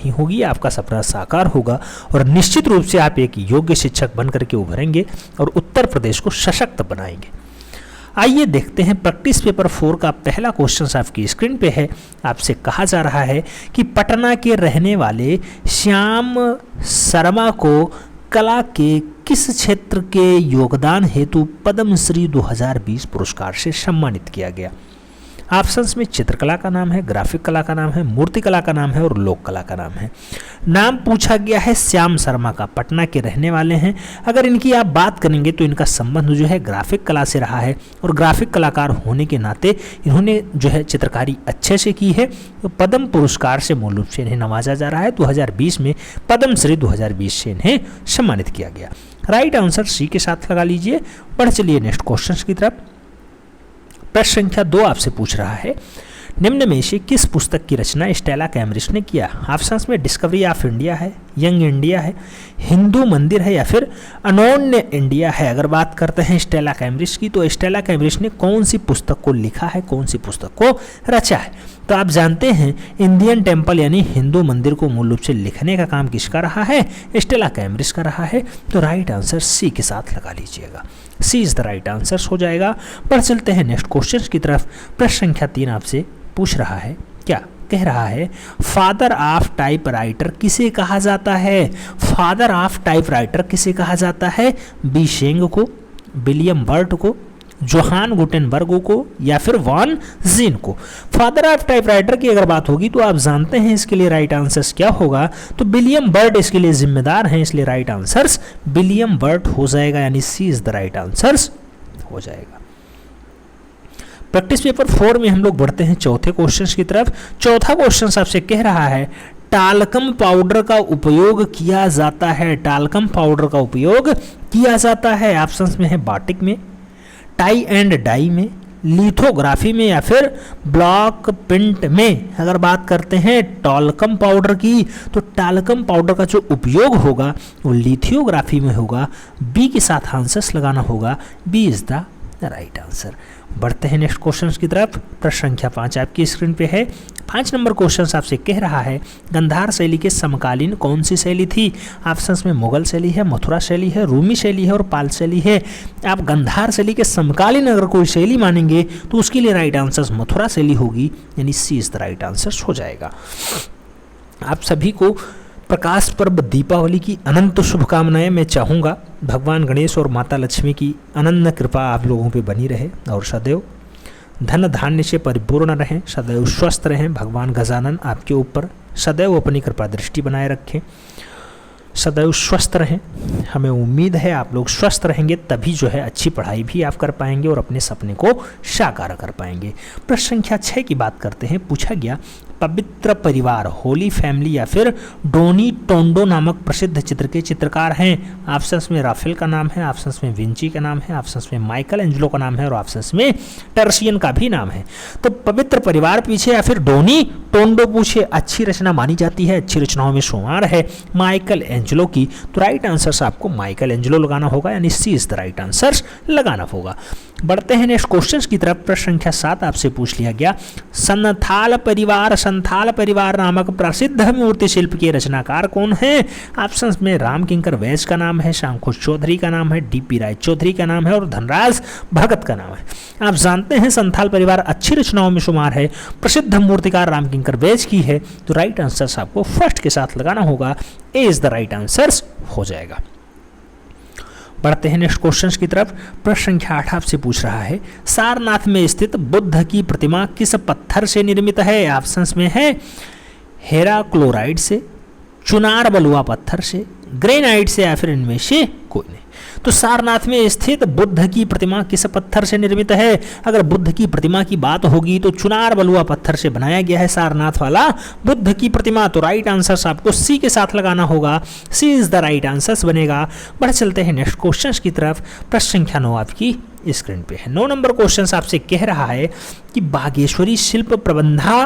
ही होगी, आपका सपना साकार होगा और निश्चित रूप से आप एक योग्य शिक्षक बनकर के उभरेंगे और उत्तर प्रदेश को सशक्त बनाएंगे। आइए देखते हैं प्रैक्टिस पेपर 4 का पहला क्वेश्चन आपकी स्क्रीन पे है। आपसे कहा जा रहा है कि पटना के रहने वाले श्याम शर्मा को कला के किस क्षेत्र के योगदान हेतु पद्मश्री 2020 पुरस्कार से सम्मानित किया गया। ऑप्शंस में चित्रकला का नाम है, ग्राफिक कला का नाम है, मूर्ति कला का नाम है और लोक कला का नाम है। नाम पूछा गया है श्याम शर्मा का, पटना के रहने वाले हैं। अगर इनकी आप बात करेंगे तो इनका संबंध जो है ग्राफिक कला से रहा है और ग्राफिक कलाकार होने के नाते इन्होंने जो है चित्रकारी अच्छे से की है। तो पद्म पुरस्कार से मूल रूप से इन्हें नवाजा जा रहा है। 2020 में पद्मश्री 2020 से इन्हें सम्मानित किया गया। राइट आंसर सी के साथ लगा लीजिए। बढ़ चलिए नेक्स्ट क्वेश्चन की तरफ। प्रश्न संख्या 2 आपसे पूछ रहा है, निम्न में से किस पुस्तक की रचना स्टेला कैम्ब्रिज ने किया। ऑप्शंस में डिस्कवरी ऑफ इंडिया है, यंग इंडिया है, हिंदू मंदिर है या फिर अनोन्य इंडिया है। अगर बात करते हैं स्टेला कैम्ब्रिज की तो स्टेला कैम्ब्रिज ने कौन सी पुस्तक को लिखा है, कौन सी पुस्तक को रचा है। तो आप जानते हैं इंडियन टेम्पल यानी हिंदू मंदिर को मूल रूप से लिखने का काम किसका रहा है, स्टेला कैम्ब्रिज का रहा है। तो राइट आंसर सी के साथ लगा लीजिएगा। सी इज द राइट आंसर हो जाएगा। पर चलते हैं नेक्स्ट क्वेश्चन की तरफ। प्रश्न संख्या 3 आपसे पूछ रहा है, क्या कह रहा है, फादर ऑफ टाइपराइटर किसे कहा जाता है। फादर ऑफ टाइपराइटर किसे कहा जाता है, बी शेंग को, विलियम बर्ट को, जोहान गुटेनबर्ग को या फिर वॉन जीन को। फादर ऑफ टाइपराइटर की अगर बात होगी तो आप जानते हैं इसके लिए राइट आंसर क्या होगा। तो विलियम बर्ट इसके लिए जिम्मेदार हैं, इसलिए राइट आंसर विलियम बर्ट हो जाएगा, यानी सी इज द राइट आंसर हो जाएगा। प्रैक्टिस पेपर 4 में हम लोग बढ़ते हैं चौथे क्वेश्चन की तरफ। चौथा क्वेश्चन आपसे कह रहा है, टाल्कम पाउडर का उपयोग किया जाता है। टाल्कम पाउडर का उपयोग किया जाता है। ऑप्शंस में है बाटिक में, टाई एंड डाई में, लिथोग्राफी में या फिर ब्लॉक प्रिंट में। अगर बात करते हैं टाल्कम पाउडर की तो टाल्कम पाउडर का जो उपयोग होगा वो लिथोग्राफी में होगा। बी के साथ आंसर्स लगाना होगा, B is the right answer. बढ़ते हैं नेक्स्ट क्वेश्चन की तरफ। प्रश्न संख्या 5 आपकी स्क्रीन पे है। 5 नंबर क्वेश्चन आपसे कह रहा है, गंधार शैली के समकालीन कौन सी शैली थी। ऑप्शंस में मुगल शैली है, मथुरा शैली है, रूमी शैली है और पाल शैली है। आप गंधार शैली के समकालीन अगर कोई शैली मानेंगे तो उसके लिए राइट आंसर मथुरा शैली होगी, यानी सी इज द राइट आंसर हो जाएगा। आप सभी को प्रकाश पर्व दीपावली की अनंत शुभकामनाएं मैं चाहूँगा। भगवान गणेश और माता लक्ष्मी की अनन्य कृपा आप लोगों पे बनी रहे और सदैव धन धान्य से परिपूर्ण रहें, सदैव स्वस्थ रहें। भगवान गजानन आपके ऊपर सदैव अपनी कृपा दृष्टि बनाए रखें, सदैव स्वस्थ रहें। हमें उम्मीद है आप लोग स्वस्थ रहेंगे तभी जो है अच्छी पढ़ाई भी आप कर पाएंगे और अपने सपने को साकार कर पाएंगे। प्रश्न संख्या 6 की बात करते हैं। पूछा गया, पवित्र परिवार होली फैमिली या फिर डोनी टोंडो नामक प्रसिद्ध चित्र के चित्रकार हैं। ऑप्शंस में राफेल का नाम है, ऑप्शंस में विंची का नाम है, ऑप्शंस में माइकल एंजेलो का नाम है और ऑप्शंस में टर्सियन का भी नाम है। तो पवित्र परिवार पूछे या फिर डोनी टोंडो पूछे, अच्छी रचना मानी जाती है, अच्छी रचनाओं में शुमार है माइकल एंजेलो की। तो राइट आंसर आपको माइकल एंजेलो लगाना होगा, यानी सी इज द राइट आंसर लगाना होगा। बढ़ते हैं नेक्स्ट क्वेश्चन की तरफ। प्रश्न संख्या 7 आपसे पूछ लिया गया, संथाल परिवार नामक प्रसिद्ध मूर्ति शिल्प के रचनाकार कौन है। ऑप्शंस में राम किंकर वैज का नाम है, शंकुश चौधरी का नाम है, डीपी राय चौधरी का नाम है और धनराज भगत का नाम है। आप जानते हैं संथाल परिवार अच्छी रचनाओं में शुमार है, प्रसिद्ध मूर्तिकार राम किंकर वैज की है। तो राइट आंसर आपको फर्स्ट के साथ लगाना होगा, ए इज द राइट आंसर हो जाएगा। बढ़ते हैं नेक्स्ट क्वेश्चन की तरफ। प्रश्न संख्या 8 आपसे पूछ रहा है, सारनाथ में स्थित बुद्ध की प्रतिमा किस पत्थर से निर्मित है। ऑप्शंस में है हेराक्लोराइड से, चुनार बलुआ पत्थर से, ग्रेनाइट से या फिर इनमें से कोई नहीं। तो सारनाथ में स्थित बुद्ध की प्रतिमा किस पत्थर से निर्मित है। अगर बुद्ध की प्रतिमा की बात होगी तो चुनार बलुआ पत्थर से बनाया गया है सारनाथ वाला बुद्ध की प्रतिमा। तो राइट आंसर आपको सी के साथ लगाना होगा, सी इज द राइट आंसर बनेगा। बढ़ चलते हैं नेक्स्ट क्वेश्चन की तरफ। प्रश्न संख्या 9 आपकी स्क्रीन पे है। 9 नंबर क्वेश्चन आपसे कह रहा है कि बागेश्वरी शिल्प प्रबंधा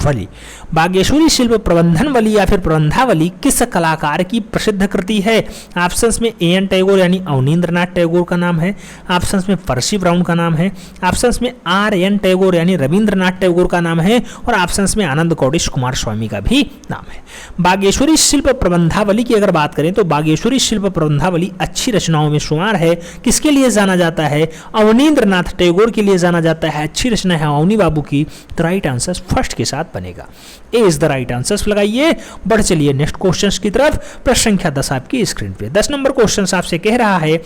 वली। बागेश्वरी शिल्प प्रबंधनवली या फिर प्रबंधावली किस कलाकार की प्रसिद्ध कृति है? ऑप्शंस में A.N. टैगोर यानी अवनींद्रनाथ टैगोर का नाम है, ऑप्शंस में पर्सी ब्राउन का नाम है, ऑप्शंस में R.N. टैगोर यानी रविंद्रनाथ टैगोर का नाम है और ऑप्शंस में आनंद कौटिश कुमार स्वामी का भी नाम है। बागेश्वरी शिल्प प्रबंधावली की अगर बात करें तो बागेश्वरी शिल्प प्रबंधावली अच्छी रचनाओं में शुमार है। किसके लिए जाना जाता है? अवनींद्रनाथ टैगोर के लिए जाना जाता है। अच्छी रचना है अवनी बाबू की। तो राइट आंसर फर्स्ट के साथ बनेगा, ए इज द राइट आंसर लगाइए। बढ़ चलिए नेक्स्ट क्वेश्चन की तरफ। प्रश्न संख्या 10 आपकी स्क्रीन पे। 10 नंबर क्वेश्चन आपसे कह रहा है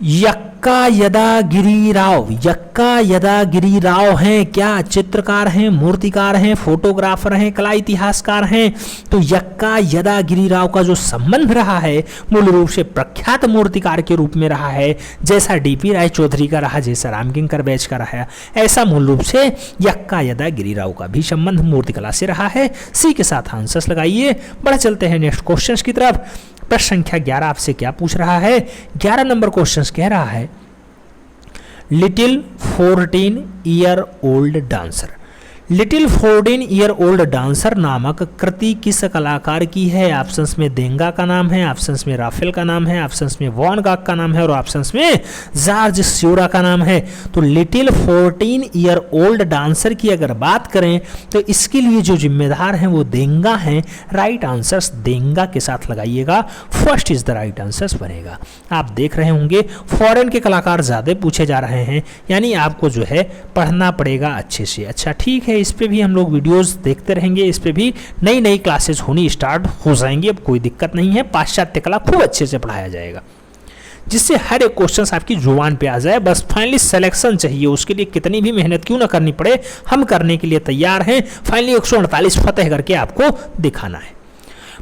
यक्का यदा गिरिराव। यक्का यदा गिरिराव हैं क्या? चित्रकार हैं, मूर्तिकार हैं, फोटोग्राफर हैं, कला इतिहासकार हैं? तो यक्का यदा गिरिराव का जो संबंध रहा है मूल रूप से प्रख्यात मूर्तिकार के रूप में रहा है, जैसा डीपी राय चौधरी का रहा, जैसा रामकिंकर बैच का रहा, ऐसा मूल रूप से यक्का यदा गिरिराव का भी संबंध मूर्तिकला से रहा है। सी के साथ आंसर्स लगाइए। बढ़ चलते हैं नेक्स्ट क्वेश्चन की तरफ। प्रश्न संख्या 11 आपसे क्या पूछ रहा है? 11 नंबर क्वेश्चन कह रहा है little 14 year old dancer. Little 14 year old dancer नामक कृति किस कलाकार की है? ऑप्शंस में देंगा का नाम है, ऑप्शंस में राफेल का नाम है, ऑप्शंस में वॉन गाग का नाम है और ऑप्शंस में जॉर्ज स्यूरा का नाम है। तो लिटिल 14 ईयर ओल्ड डांसर की अगर बात करें तो इसके लिए जो जिम्मेदार हैं वो देंगा हैं। राइट आंसर्स देंगा के साथ लगाइएगा। First is the right answers बनेगा। आप देख रहे होंगे फॉरेन के कलाकार ज़्यादा पूछे जा रहे हैं, यानी आपको जो है पढ़ना पड़ेगा अच्छे से। अच्छा ठीक है, इस पे भी हम लोग वीडियोस देखते रहेंगे, इस पे भी नई नई क्लासेस होनी स्टार्ट हो जाएंगी। अब कोई दिक्कत नहीं है, पाश्चात्य कला खूब अच्छे से पढ़ाया जाएगा, जिससे हर एक क्वेश्चन आपकी जुबान पे आ जाए। बस फाइनली सिलेक्शन चाहिए, उसके लिए कितनी भी मेहनत क्यों ना करनी पड़े, हम करने के लिए तैयार हैं। फाइनली 148 फतेह करके आपको दिखाना है।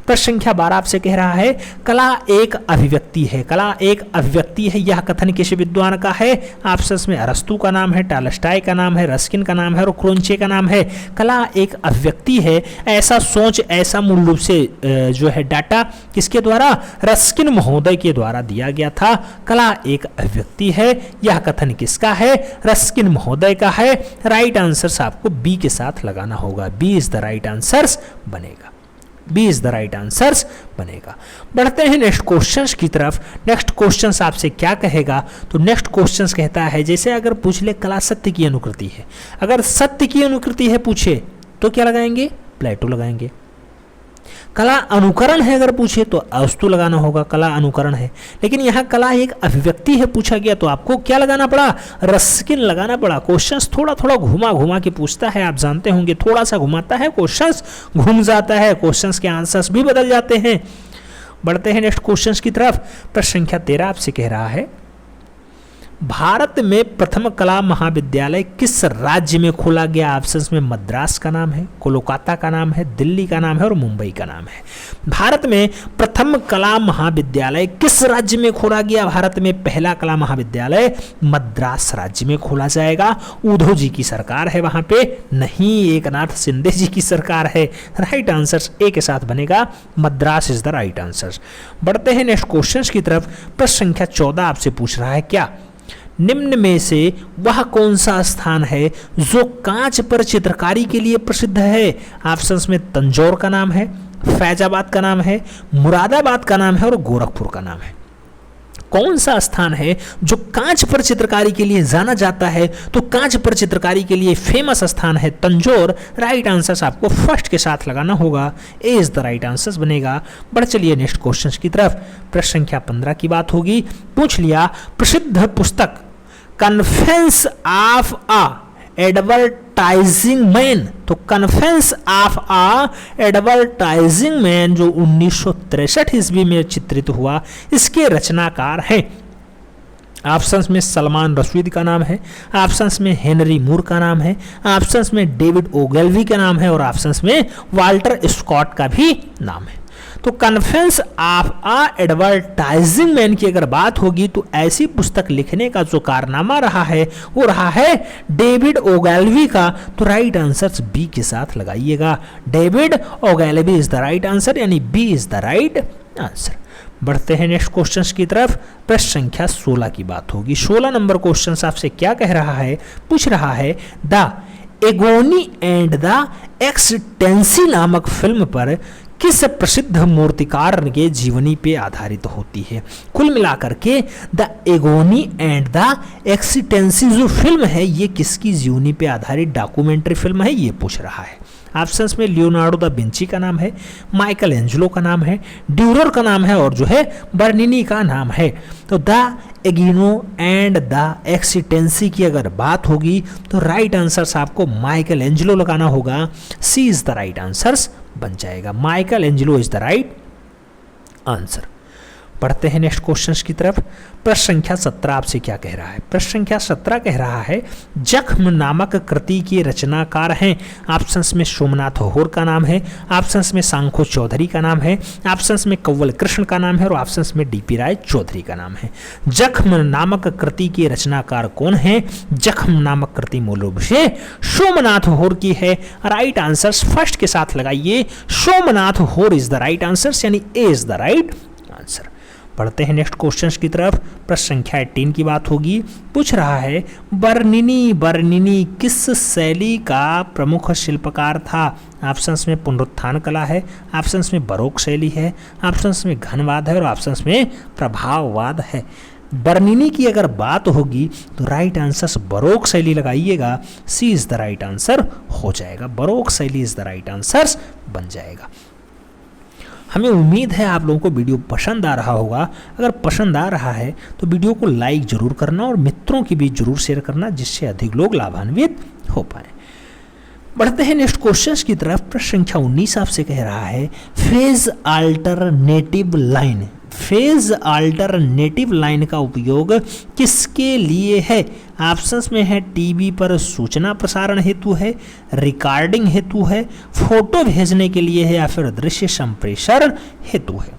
प्रश्न संख्या 12 आपसे कह रहा है कला एक अभिव्यक्ति है। कला एक अभिव्यक्ति है, यह कथन किस विद्वान का है? ऑप्शंस में अरस्तू का नाम है, टॉलस्टॉय का नाम है, रस्किन का नाम है और क्रोंचे का नाम है। कला एक अभिव्यक्ति है, ऐसा सोच, ऐसा मूल रूप से जो है डाटा किसके द्वारा? रस्किन महोदय के द्वारा दिया गया था। कला एक अभिव्यक्ति है, यह कथन किसका है? रस्किन महोदय का है। राइट आंसर आपको बी के साथ लगाना होगा। B is the right answer बनेगा। B is the right answers बनेगा। बढ़ते हैं नेक्स्ट क्वेश्चंस की तरफ। नेक्स्ट क्वेश्चंस आपसे क्या कहेगा? तो नेक्स्ट क्वेश्चंस कहता है जैसे अगर पूछ ले कला सत्य की अनुकृति है, अगर सत्य की अनुकृति है पूछे तो क्या लगाएंगे? प्लेटो लगाएंगे। कला अनुकरण है अगर पूछे तो अरस्तू लगाना होगा, कला अनुकरण है। लेकिन यहाँ कला एक अभिव्यक्ति है पूछा गया तो आपको क्या लगाना पड़ा? रस्किन लगाना पड़ा। क्वेश्चंस थोड़ा थोड़ा घुमा घुमा के पूछता है, आप जानते होंगे, थोड़ा सा घुमाता है, क्वेश्चंस घूम जाता है, क्वेश्चंस के आंसर्स भी बदल जाते हैं। बढ़ते हैं नेक्स्ट क्वेश्चंस की तरफ। प्रश्न संख्या 13 आपसे कह रहा है भारत में प्रथम कला महाविद्यालय किस राज्य में खोला गया? ऑप्शंस में मद्रास का नाम है, कोलकाता का नाम है, दिल्ली का नाम है और मुंबई का नाम है। भारत में प्रथम कला महाविद्यालय किस राज्य में खोला गया? भारत में पहला कला महाविद्यालय मद्रास राज्य में खोला जाएगा। उद्धव जी की सरकार है वहां पे, नहीं एकनाथ शिंदे जी की सरकार है। राइट आंसर ए के साथ बनेगा। Madras is the right answer. बढ़ते हैं नेक्स्ट क्वेश्चन की तरफ। प्रश्न संख्या 14 आपसे पूछ रहा है क्या निम्न में से वह कौन सा स्थान है जो कांच पर चित्रकारी के लिए प्रसिद्ध है? ऑप्शंस में तंजौर का नाम है, फैजाबाद का नाम है, मुरादाबाद का नाम है और गोरखपुर का नाम है। कौन सा स्थान है जो कांच पर चित्रकारी के लिए जाना जाता है? तो कांच पर चित्रकारी के लिए फेमस स्थान है तंजौर। राइट आंसर आपको फर्स्ट के साथ लगाना होगा। ए इज द राइट आंसर बनेगा। बढ़ चलिए नेक्स्ट क्वेश्चन की तरफ। प्रश्न संख्या 15 की बात होगी। पूछ लिया प्रसिद्ध पुस्तक Confessions of a advertising Man. तो confess of a advertising Man जो 1963 ईस्वी में चित्रित हुआ, इसके रचनाकार हैं। ऑप्शंस में सलमान रशीद का नाम है, ऑप्शंस में हेनरी मूर का नाम है, ऑप्शंस में डेविड ओगेलवी का नाम है और ऑप्शंस में वाल्टर स्कॉट का भी नाम है। तो confess of a advertising man की अगर बात होगी तो ऐसी पुस्तक लिखने का जो कारनामा रहा है वो रहा है डेविड ओगेलवी का। तो राइट आंसर बी के साथ लगाइएगा। David Ogilvy is the right answer, यानी B is the right answer. बढ़ते हैं नेक्स्ट क्वेश्चन की तरफ। प्रश्न संख्या 16 की बात होगी। 16 नंबर क्वेश्चन आपसे क्या कह रहा है? पूछ रहा है द एगोनी एंड द एक्सटेंसी नामक फिल्म पर किस प्रसिद्ध मूर्तिकार के जीवनी पे आधारित होती है? कुल मिलाकर के द एगोनी एंड द एक्सटेंसी जो फिल्म है ये किसकी जीवनी पे आधारित डॉक्यूमेंट्री फिल्म है, ये पूछ रहा है। ऑप्शंस में लियोनार्डो दा विंची का नाम है, माइकल एंजेलो का नाम है, ड्यूरर का नाम है और जो है बर्निनी का नाम है। तो द एगिनो एंड द एक्सटेंसी की अगर बात होगी तो राइट आंसर्स आपको माइकल एंजेलो लगाना होगा। सी इज द राइट आंसर्स बन जाएगा। Michael Angelo is the right answer. पढ़ते हैं नेक्स्ट क्वेश्चंस की तरफ। प्रश्न संख्या 17 आपसे क्या कह रहा है? प्रश्न संख्या 17 कह रहा है जख्म नामक कृति के रचनाकार हैं। ऑप्शंस में सोमनाथ होर का नाम है, ऑप्शंस में सांखो चौधरी का नाम है, ऑप्शंस में कंवल कृष्ण का नाम है और ऑप्शंस में डीपी राय चौधरी का नाम है। जख्म नामक कृति के रचनाकार कौन है? जख्म नामक कृति मूल रूप से सोमनाथ होर की है। राइट आंसर्स फर्स्ट के साथ लगाइए, सोमनाथ होर इज द राइट आंसर, यानी A is the right answer. पढ़ते हैं नेक्स्ट क्वेश्चंस की तरफ। प्रश्न संख्या 18 की बात होगी। पूछ रहा है बर्निनी किस शैली का प्रमुख शिल्पकार था? ऑप्शंस में पुनरुत्थान कला है, ऑप्शंस में बरोक शैली है, ऑप्शंस में घनवाद है और ऑप्शंस में प्रभाववाद है। बर्निनी की अगर बात होगी तो राइट आंसर बरोक शैली लगाइएगा। सी इज द राइट आंसर हो जाएगा। बरोक शैली इज द राइट आंसर बन जाएगा। हमें उम्मीद है आप लोगों को वीडियो पसंद आ रहा होगा। अगर पसंद आ रहा है तो वीडियो को लाइक जरूर करना और मित्रों की भी जरूर शेयर करना, जिससे अधिक लोग लाभान्वित हो पाए। बढ़ते हैं नेक्स्ट क्वेश्चंस की तरफ। प्रश्न संख्या 19 आपसे कह रहा है phase alternative line. Phase alternative line का उपयोग किसके लिए है? ऑप्शंस में है टीवी पर सूचना प्रसारण हेतु है, रिकॉर्डिंग हेतु है, फोटो भेजने के लिए है या फिर दृश्य संप्रेषण हेतु है।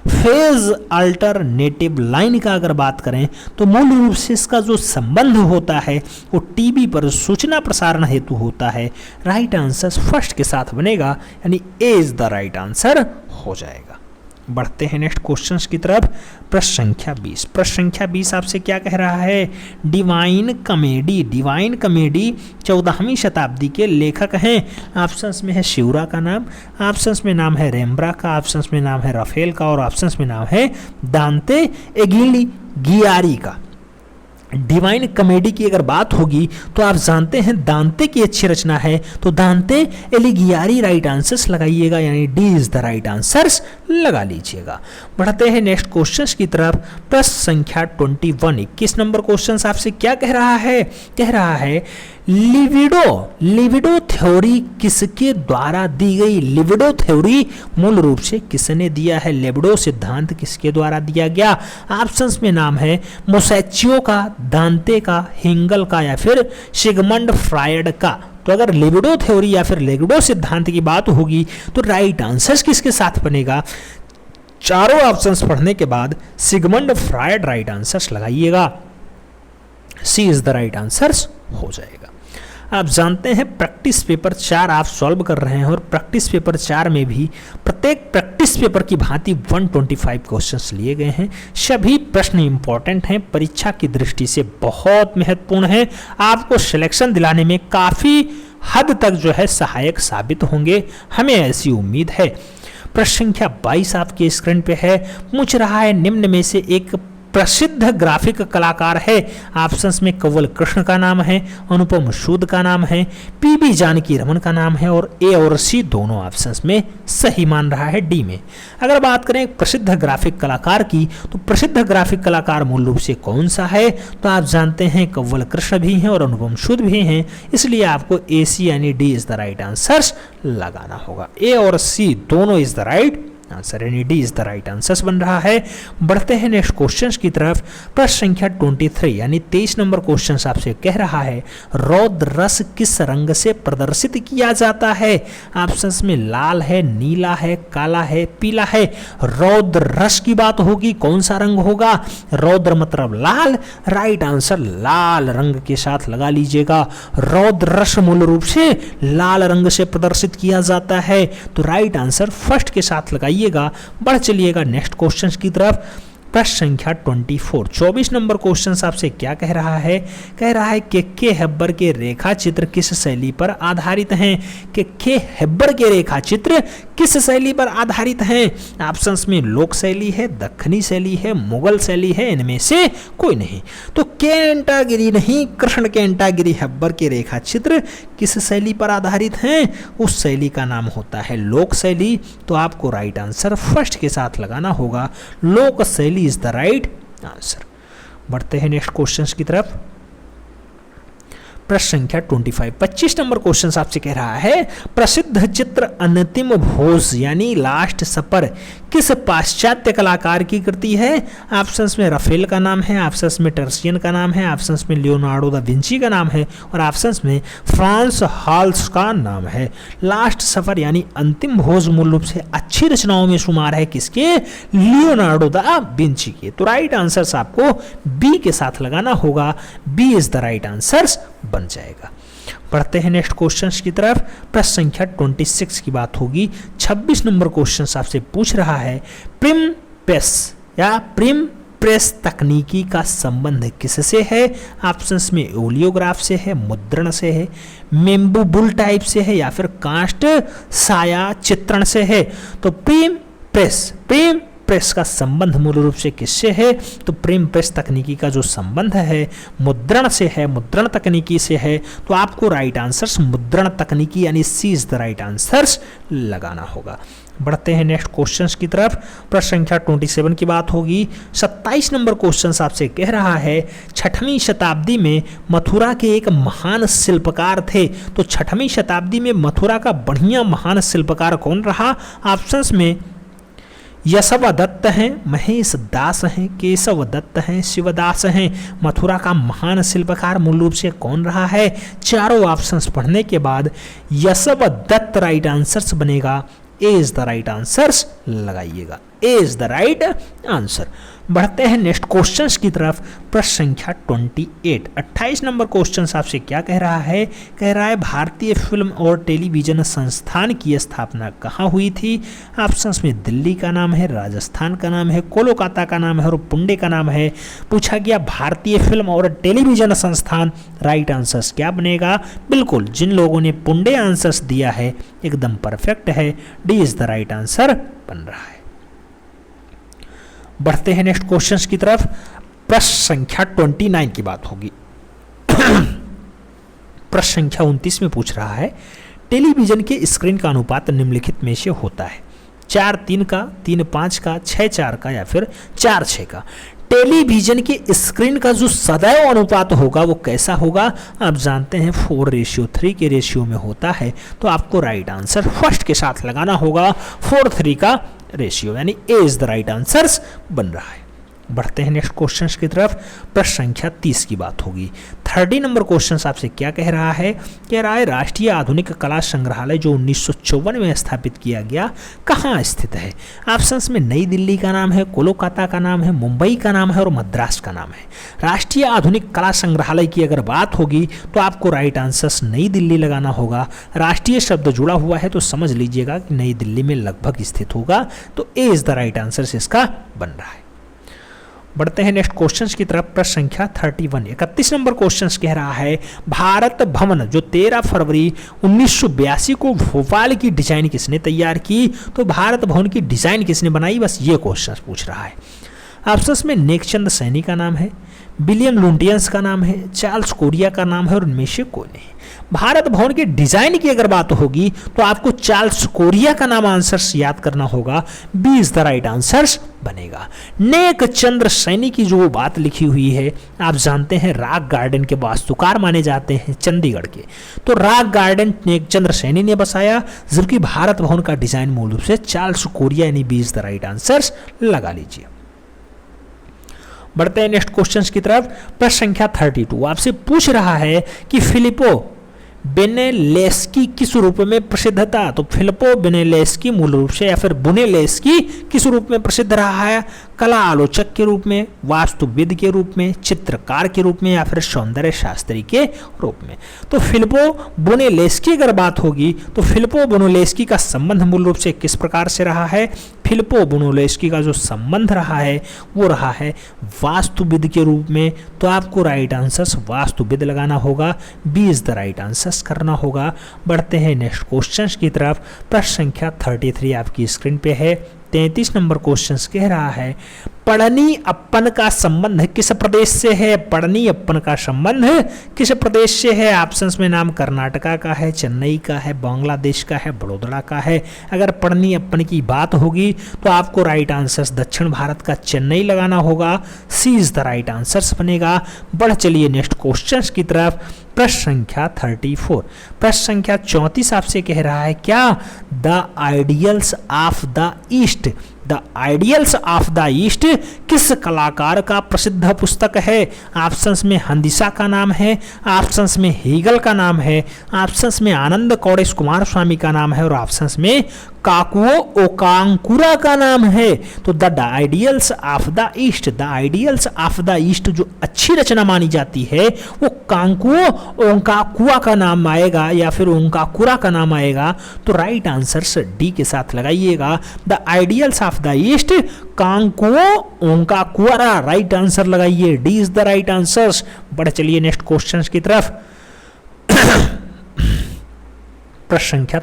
फेज अल्टरनेटिव लाइन का अगर बात करें तो मूल रूप से इसका जो संबंध होता है वो टीवी पर सूचना प्रसारण हेतु होता है। राइट आंसर फर्स्ट के साथ बनेगा, यानी A is the right answer हो जाएगा। बढ़ते हैं नेक्स्ट क्वेश्चंस की तरफ। प्रश्न संख्या 20। प्रश्न संख्या 20 आपसे क्या कह रहा है? Divine comedy. डिवाइन कॉमेडी 14वीं शताब्दी के लेखक हैं। ऑप्शंस में है शिवरा का नाम, ऑप्शंस में नाम है रेम्ब्रा का, ऑप्शंस में नाम है राफेल का और ऑप्शंस में नाम है दांते एलिगियारी का। डिवाइन कॉमेडी की अगर बात होगी तो आप जानते हैं दांते की अच्छी रचना है, तो दांते एलिगियारी राइट आंसर्स लगाइएगा, यानी D is the right answers लगा लीजिएगा। बढ़ते हैं नेक्स्ट क्वेश्चंस की तरफ। प्रश्न संख्या 21 21 नंबर क्वेश्चन आपसे क्या कह रहा है? कह रहा है लिबिडो थ्योरी किसके द्वारा दी गई? लिबिडो थ्योरी मूल रूप से किसने दिया है? लिबिडो सिद्धांत किसके द्वारा दिया गया? ऑप्शंस में नाम है मोसैचियो का, दांते का, हिंगल का या फिर सिगमंड फ्रायड का। तो अगर लिबिडो थ्योरी या फिर लिबिडो सिद्धांत की बात होगी तो राइट आंसर किसके साथ बनेगा? चारों ऑप्शंस पढ़ने के बाद सिगमंड फ्रायड राइट आंसर लगाइएगा। सी इज द राइट आंसर हो जाएगा। आप जानते हैं प्रैक्टिस पेपर 4 आप सॉल्व कर रहे हैं और प्रैक्टिस पेपर 4 में भी प्रत्येक प्रैक्टिस पेपर की भांति 125 क्वेश्चंस लिए गए हैं। सभी प्रश्न इंपॉर्टेंट हैं, परीक्षा की दृष्टि से बहुत महत्वपूर्ण है, आपको सिलेक्शन दिलाने में काफ़ी हद तक जो है सहायक साबित होंगे, हमें ऐसी उम्मीद है। प्रश्न संख्या 22 आपके स्क्रीन पे है। पूछ रहा है निम्न में से एक प्रसिद्ध ग्राफिक कलाकार है। ऑप्शंस में कंवल कृष्ण का नाम है, अनुपम सूद का नाम है, पीबी जानकी रमन का नाम है और ए और सी दोनों ऑप्शंस में सही मान रहा है डी में। अगर बात करें प्रसिद्ध ग्राफिक कलाकार की तो प्रसिद्ध ग्राफिक कलाकार मूल रूप से कौन सा है? तो आप जानते हैं कंवल कृष्ण भी हैं और अनुपम सूद भी हैं, इसलिए आपको ए सी यानी D is the right answer लगाना होगा। ए और सी दोनों इज द राइट आंसर, यानी D is the right answer बन रहा है। बढ़ते हैं नेक्स्ट क्वेश्चंस की तरफ। प्रश्न संख्या 23 यानी 23 नंबर क्वेश्चन आपसे कह रहा है रौद्र रस किस रंग से प्रदर्शित किया जाता है? ऑप्शंस में लाल है, नीला है, काला है, पीला है। रौद्र रस की बात होगी, कौन सा रंग होगा? रौद्र मतलब लाल, राइट आंसर लाल रंग के साथ लगा लीजिएगा। रौद्र रस मूल रूप से लाल रंग से प्रदर्शित किया जाता है, तो राइट आंसर फर्स्ट के साथ लगाइए। बढ़ चलिएगा नेक्स्ट क्वेश्चन की तरफ। प्रश्न संख्या 24, 24 नंबर क्वेश्चन आपसे क्या कह रहा है? कह रहा है के हेब्बर के रेखा चित्र किस शैली पर आधारित हैं? के हेब्बर के रेखा चित्र किस शैली पर आधारित हैं? ऑप्शंस में लोक शैली है, दक्षिणी शैली है, मुगल शैली है, इनमें से कोई नहीं। तो कैंटागिरी नहीं, कृष्ण कैंटागिरी हेब्बर के रेखा चित्र किस शैली पर आधारित हैं? उस शैली का नाम होता है लोक शैली। तो आपको राइट आंसर फर्स्ट के साथ लगाना होगा, लोक शैली इज द राइट आंसर। बढ़ते हैं नेक्स्ट क्वेश्चन की तरफ। प्रश्न संख्या 25, 25 नंबर क्वेश्चन आपसे कह रहा है प्रसिद्ध चित्र अंतिम भोज यानी लास्ट सपर किस पाश्चात्य कलाकार की कृति है? ऑप्शंस में रफेल का नाम है, ऑप्शंस में टर्सियन का नाम है, ऑप्शंस में लियोनार्डो दा विंची का नाम है और ऑप्शंस में फ्रांस हाल्स का नाम है। लास्ट सफर यानी अंतिम भोज मूल रूप से अच्छी रचनाओं में शुमार है किसके? लियोनार्डो दा विंची के। तो राइट आंसर आपको बी के साथ लगाना होगा, B is the right answer बन जाएगा। पढ़ते हैं नेक्स्ट क्वेश्चंस की तरफ। प्रश्न संख्या 26 की बात होगी। 26 नंबर क्वेश्चन आपसे पूछ रहा है प्रिम प्रेस या प्रिम प्रेस तकनीकी का संबंध किससे है? ऑप्शंस में ओलियोग्राफ से है, मुद्रण से है, मेम्बू बुल टाइप से है या फिर कांस्ट साया चित्रण से है। तो प्रिम प्रेस का संबंध मूल रूप से किससे है? तो प्रिम प्रेस तकनीकी का जो संबंध है मुद्रण से है, मुद्रण तकनीकी से है। तो आपको राइट आंसर मुद्रण तकनीकी यानी सी इज द राइट आंसर लगाना होगा। बढ़ते हैं नेक्स्ट क्वेश्चंस की तरफ। प्रश्न संख्या 27 की बात होगी। 27 नंबर क्वेश्चन आपसे कह रहा है 6वीं शताब्दी में मथुरा के एक महान शिल्पकार थे। तो 6वीं शताब्दी में मथुरा का बढ़िया महान शिल्पकार कौन रहा? ऑप्शंस में यशव दत्त हैं, महेश दास हैं, केशव दत्त हैं, शिवदास हैं। मथुरा का महान शिल्पकार मूल रूप से कौन रहा है? चारों ऑप्शंस पढ़ने के बाद यशव दत्त राइट आंसर बनेगा, ए इज द राइट आंसर लगाइएगा, ए इज द राइट आंसर। बढ़ते हैं नेक्स्ट क्वेश्चंस की तरफ। प्रश्न संख्या 28, 28 नंबर क्वेश्चन आपसे क्या कह रहा है? कह रहा है भारतीय फिल्म और टेलीविजन संस्थान की स्थापना कहाँ हुई थी? ऑप्शंस में दिल्ली का नाम है, राजस्थान का नाम है, कोलकाता का नाम है और पुणे का नाम है। पूछा गया भारतीय फिल्म और टेलीविजन संस्थान, राइट आंसर क्या बनेगा? बिल्कुल जिन लोगों ने पुणे आंसर्स दिया है एकदम परफेक्ट है, D is the right answer बन रहा है। बढ़ते हैं नेक्स्ट क्वेश्चंस की तरफ। प्रश्न संख्या 29 की बात होगी। प्रश्न संख्या 29 में पूछ रहा है टेलीविजन के स्क्रीन का अनुपात निम्नलिखित में से होता है? 4:3 का, 3:5 का, 6:4 का या फिर 4:6 का। टेलीविजन के स्क्रीन का जो सदैव अनुपात होगा वो कैसा होगा? आप जानते हैं 4:3 के रेशियो में होता है। तो आपको राइट आंसर फर्स्ट के साथ लगाना होगा, 4:3 का रेशियो यानी A is the right answer बन रहा है। बढ़ते हैं नेक्स्ट क्वेश्चंस की तरफ। प्रश्न संख्या 30 की बात होगी। 30 नंबर क्वेश्चन आपसे क्या कह रहा है? कह रहा है राष्ट्रीय आधुनिक कला संग्रहालय जो 1954 में स्थापित किया गया कहाँ स्थित है? ऑप्शंस में नई दिल्ली का नाम है, कोलकाता का नाम है, मुंबई का नाम है और मद्रास का नाम है। राष्ट्रीय आधुनिक कला संग्रहालय की अगर बात होगी तो आपको राइट आंसर नई दिल्ली लगाना होगा। राष्ट्रीय शब्द जुड़ा हुआ है तो समझ लीजिएगा कि नई दिल्ली में लगभग स्थित होगा। तो ए इज द राइट आंसर इसका बन रहा है। बढ़ते हैं नेक्स्ट क्वेश्चंस की तरफ। प्रश्न संख्या 31, 31 नंबर क्वेश्चंस कह रहा है भारत भवन जो 13 फरवरी 1982 को भोपाल की डिजाइन किसने तैयार की? तो भारत भवन की डिजाइन किसने बनाई? बस ये क्वेश्चन पूछ रहा है। ऑप्शंस में नेकचंद सैनी का नाम है, विलियम लुटियंस का नाम है, चार्ल्स कोरिया का नाम है और इनमें से कोई नहीं। भारत भवन के डिजाइन की अगर बात होगी तो आपको चार्ल्स कोरिया का नाम आंसर याद करना होगा, B is the right answer बनेगा। नेकचंद सैनी की जो बात लिखी हुई है, आप जानते हैं रॉक गार्डन के वास्तुकार माने जाते हैं चंडीगढ़ के। तो रॉक गार्डन नेकचंद सैनी ने बसाया, जबकि भारत भवन का डिजाइन मूल रूप से चार्ल्स कोरिया यानी B is the right answer लगा लीजिए। बढ़ते हैं नेक्स्ट क्वेश्चंस की तरफ। प्रश्न संख्या 32 आपसे पूछ रहा है कि फिलिपो बेनेलेस्की किस रूप में प्रसिद्ध था? तो फिलिपो बेनेलेस्की मूल रूप से या फिर बुनेलेस्की किस रूप में प्रसिद्ध रहा है? कला आलोचक के रूप में, वास्तुविद के रूप में, चित्रकार के रूप में या फिर सौंदर्य शास्त्री के रूप में। तो फिलिपो बुनेलेस्की अगर बात होगी तो फिलिपो बुनेलेस्की का संबंध मूल रूप से किस प्रकार से रहा है? फिलिपो ब्रुनोलेस्की का जो संबंध रहा है वो रहा है वास्तुविद के रूप में। तो आपको राइट आंसर्स वास्तुविद लगाना होगा, B is the right answers करना होगा। बढ़ते हैं नेक्स्ट क्वेश्चंस की तरफ। प्रश्न संख्या 33 आपकी स्क्रीन पे है। 33 नंबर क्वेश्चन कह रहा है पढ़नी अपन का संबंध किस प्रदेश से है? पढ़नी अपन का संबंध किस प्रदेश से है? ऑप्शंस में नाम कर्नाटका का है, चेन्नई का है, बांग्लादेश का है, बड़ौदा का है। अगर पढ़नी अपन की बात होगी तो आपको राइट आंसर्स दक्षिण भारत का चेन्नई लगाना होगा, सी इज द राइट आंसर्स बनेगा। बढ़ चलिए नेक्स्ट क्वेश्चन की तरफ। प्रश्न संख्या 34। प्रश्न संख्या 34 आपसे कह रहा है क्या the Ideals of the east, the Ideals of the east किस कलाकार का प्रसिद्ध पुस्तक है? ऑप्शंस में हंदिसा का नाम है, ऑप्शंस में हीगल का नाम है, ऑप्शंस में आनंद कौड़ेश कुमार स्वामी का नाम है और ऑप्शंस में काकुओ ओकांकुरा का नाम है। तो the Ideals of the east, the Ideals of the east जो अच्छी रचना मानी जाती है वो कांकुओ ओंकाकुआ का नाम आएगा या फिर ओंकाकुरा का नाम आएगा। तो राइट आंसर डी के साथ लगाइएगा, the Ideals of the East कांकुओ ओंकाकुरा, राइट आंसर लगाइए, D is the right answer. बढ़ चलिए नेक्स्ट क्वेश्चन की तरफ। प्रश्न संख्या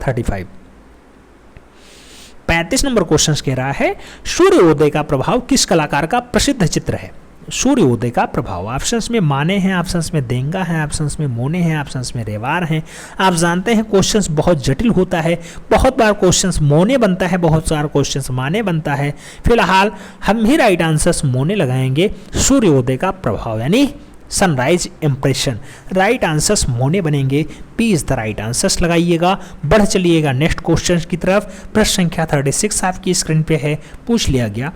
35 नंबर क्वेश्चन कह रहा है सूर्योदय का प्रभाव किस कलाकार का प्रसिद्ध चित्र है? सूर्योदय का प्रभाव, ऑप्शंस में माने हैं, ऑप्शंस में देंगा है, ऑप्शंस में मोने हैं, ऑप्शंस में रेवार हैं। आप जानते हैं क्वेश्चंस बहुत जटिल होता है, बहुत बार क्वेश्चंस मोने बनता है, बहुत सारे क्वेश्चंस माने बनता है। फिलहाल हम ही राइट आंसर्स मोने लगाएंगे। सूर्योदय का प्रभाव यानी सनराइज इंप्रेशन, राइट आंसर्स मोने बनेंगे, P is the right answers लगाइएगा। बढ़ चलिएगा नेक्स्ट क्वेश्चन की तरफ। प्रश्न संख्या 36 आपकी स्क्रीन पे है। पूछ लिया गया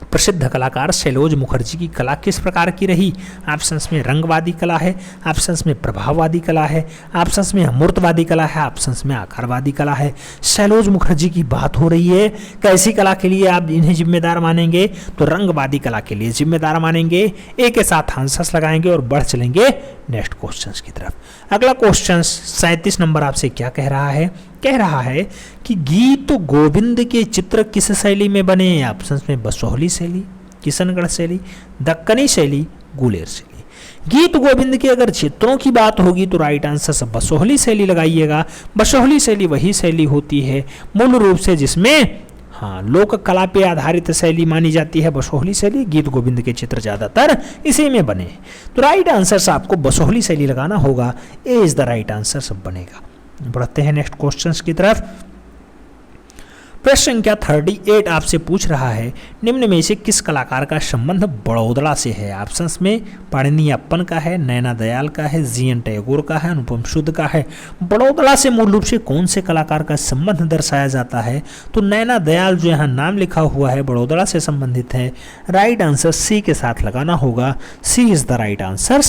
प्रसिद्ध कलाकार शैलोज मुखर्जी की कला किस प्रकार की रही? ऑप्शंस में रंगवादी कला है, ऑप्शंस में प्रभाववादी कला है, ऑप्शंस में अमूर्तवादी कला है, ऑप्शंस में आकारवादी कला है। शैलोज मुखर्जी की बात हो रही है, कैसी कला के लिए आप इन्हें जिम्मेदार मानेंगे? तो रंगवादी कला के लिए जिम्मेदार मानेंगे। ए के साथ आंसर्स लगाएंगे और बढ़ चलेंगे नेक्स्ट क्वेश्चन की तरफ। अगला क्वेश्चन 37 नंबर आपसे क्या कह रहा है? कह रहा है कि गीत गोविंद के चित्र किस शैली में बने? ऑप्शंस में बसोहली शैली, किशनगढ़ शैली, दक्कनी शैली, गुलेर शैली। गीत गोविंद के अगर चित्रों की बात होगी तो राइट आंसर बसोहली शैली लगाइएगा। बसोहली शैली वही शैली होती है मूल रूप से जिसमें लोक कला पे आधारित शैली मानी जाती है बसोहली शैली। गीत गोविंद के चित्र ज्यादातर इसी में बने। तो राइट आंसर आपको बसोहली शैली लगाना होगा, ए इज द राइट आंसर सब बनेगा। बढ़ते हैं नेक्स्ट क्वेश्चंस की तरफ। प्रश्न संख्या 38 आपसे पूछ रहा है निम्न में से किस कलाकार का संबंध बड़ौदा से है? ऑप्शंस में पाणिनि अप्पन का है, नैना दयाल का है, जी.एन. टैगोर का है, अनुपम सुध का है। बड़ौदा से मूल रूप से कौन से कलाकार का संबंध दर्शाया जाता है? तो नैना दयाल जो यहाँ नाम लिखा हुआ है बड़ौदा से संबंधित है। राइट आंसर सी के साथ लगाना होगा, सी इज द राइट आंसर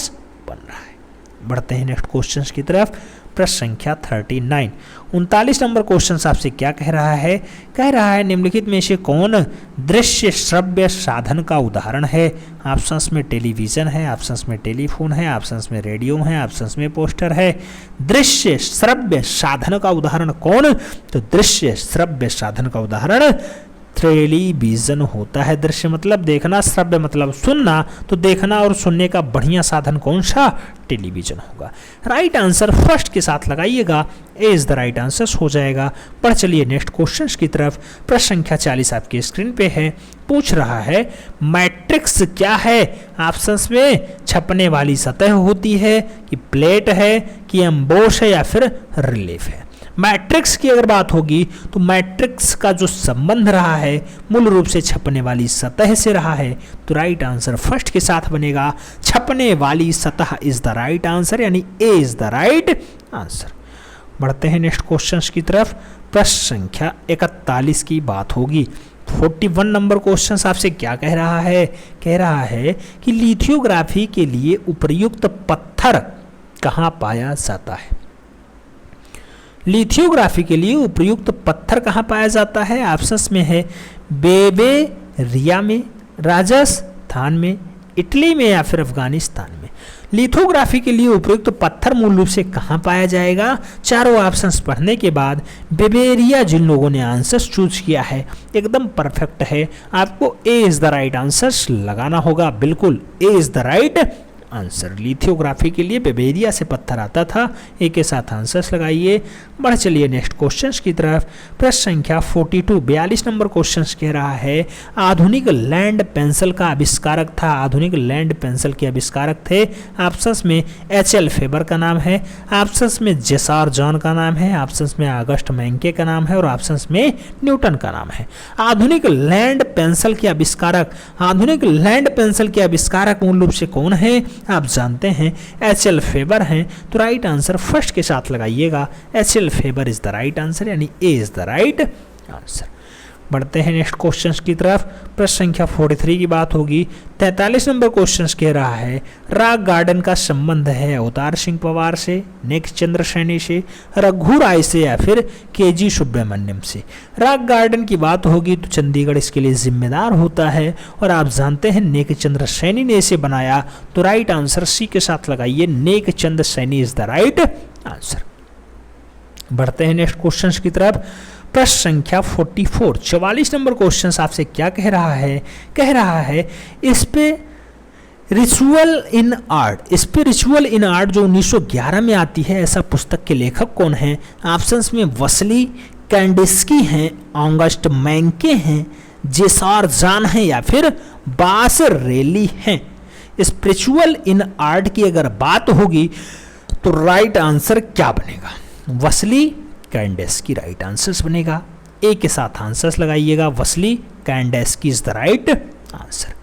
बन रहा है। बढ़ते हैं नेक्स्ट क्वेश्चन की तरफ। प्रश्न संख्या 39 39 नंबर क्वेश्चन आपसे क्या कह रहा है? कह रहा है निम्नलिखित में से कौन दृश्य श्रव्य साधन का उदाहरण है? ऑप्शंस में टेलीविजन है, ऑप्शंस में टेलीफोन है, ऑप्शंस में रेडियो है, ऑप्शंस में पोस्टर है। दृश्य श्रव्य साधन का उदाहरण कौन? तो दृश्य श्रव्य साधन का उदाहरण टेलीविजन होता है। दृश्य मतलब देखना, श्रव्य मतलब सुनना, तो देखना और सुनने का बढ़िया साधन कौन सा? टेलीविजन होगा। राइट आंसर फर्स्ट के साथ लगाइएगा, ए इज द राइट आंसर हो जाएगा। पर चलिए नेक्स्ट क्वेश्चन की तरफ। प्रश्न संख्या 40 आपकी स्क्रीन पे है। पूछ रहा है मैट्रिक्स क्या है? ऑप्शंस में छपने वाली सतह होती है कि प्लेट है कि एम्बोस है या फिर रिलीफ है। मैट्रिक्स की अगर बात होगी तो मैट्रिक्स का जो संबंध रहा है मूल रूप से छपने वाली सतह से रहा है। तो राइट आंसर फर्स्ट के साथ बनेगा, छपने वाली सतह इज द राइट आंसर, यानी A is the right answer. बढ़ते हैं नेक्स्ट क्वेश्चन की तरफ। प्रश्न संख्या 41 की बात होगी। 41 नंबर क्वेश्चन आपसे क्या कह रहा है? कह रहा है कि लिथोग्राफी के लिए उपयुक्त पत्थर कहाँ पाया जाता है? लिथोग्राफी के लिए उपयुक्त पत्थर कहाँ पाया जाता है? ऑप्शंस में है बेबेरिया में, राजस्थान में, इटली में या फिर अफगानिस्तान में। लिथोग्राफी के लिए उपयुक्त पत्थर मूल रूप से कहाँ पाया जाएगा? चारों ऑप्शंस पढ़ने के बाद बेवेरिया जिन लोगों ने आंसर्स चूज किया है एकदम परफेक्ट है, आपको A is the right answers लगाना होगा। बिल्कुल A is the right answer. Lithography के लिए बेवेरिया से पत्थर आता था। ए के साथ आंसर्स लगाइए। बढ़ चलिए नेक्स्ट क्वेश्चंस की तरफ। प्रश्न संख्या 42 42 नंबर क्वेश्चंस कह रहा है आधुनिक लैंड पेंसिल का आविष्कारक था। आधुनिक लैंड पेंसिल के आविष्कारक थे। ऑप्शंस में एच.एल. फेबर का नाम है, ऑप्शंस में जेसार जॉन का नाम है, ऑप्शंस में ऑगस्ट मैंके का नाम है और ऑप्शंस में न्यूटन का नाम है। आधुनिक लैंड पेंसिल के आविष्कारक, आधुनिक लैंड पेंसिल के आविष्कारक मूल रूप से कौन है? आप जानते हैं एच.एल. फेबर हैं। तो राइट आंसर फर्स्ट के साथ लगाइएगा, H L. Faber is the right answer, यानी A is the right answer. बढ़ते हैं नेक्स्ट क्वेश्चंस की तरफ। प्रश्न संख्या 43 की बात होगी। 43 नंबर क्वेश्चंस कह रहा है रॉक गार्डन का संबंध है अवतार सिंह पवार से, नेक चंद्र सैनी से, रघु राय से या फिर के.जी. सुब्रमण्यम से। रॉक गार्डन की बात होगी तो चंडीगढ़ इसके लिए जिम्मेदार होता है और आप जानते हैं नेक चंद्र सैनी ने इसे बनाया। तो राइट आंसर सी के साथ लगाइए, Nek Chandra Saini is the right answer. बढ़ते हैं नेक्स्ट क्वेश्चंस की तरफ। प्रश्न संख्या 44 44 नंबर क्वेश्चन आपसे क्या कह रहा है? कह रहा है इस पे ritual in art, spiritual in art जो 1911 में आती है, ऐसा पुस्तक के लेखक कौन है? ऑप्शंस में वसली कैंडिस्की हैं, ऑगस्ट मैंके हैं, जेसार जॉन हैं या फिर बास रेली हैं। स्पिरिचुअल इन आर्ट की अगर बात होगी तो राइट आंसर क्या बनेगा? वसली कैंडेस्की राइट आंसर्स बनेगा। ए के साथ आंसर्स लगाइएगा, वसली कैंडेस्की इज द राइट आंसर।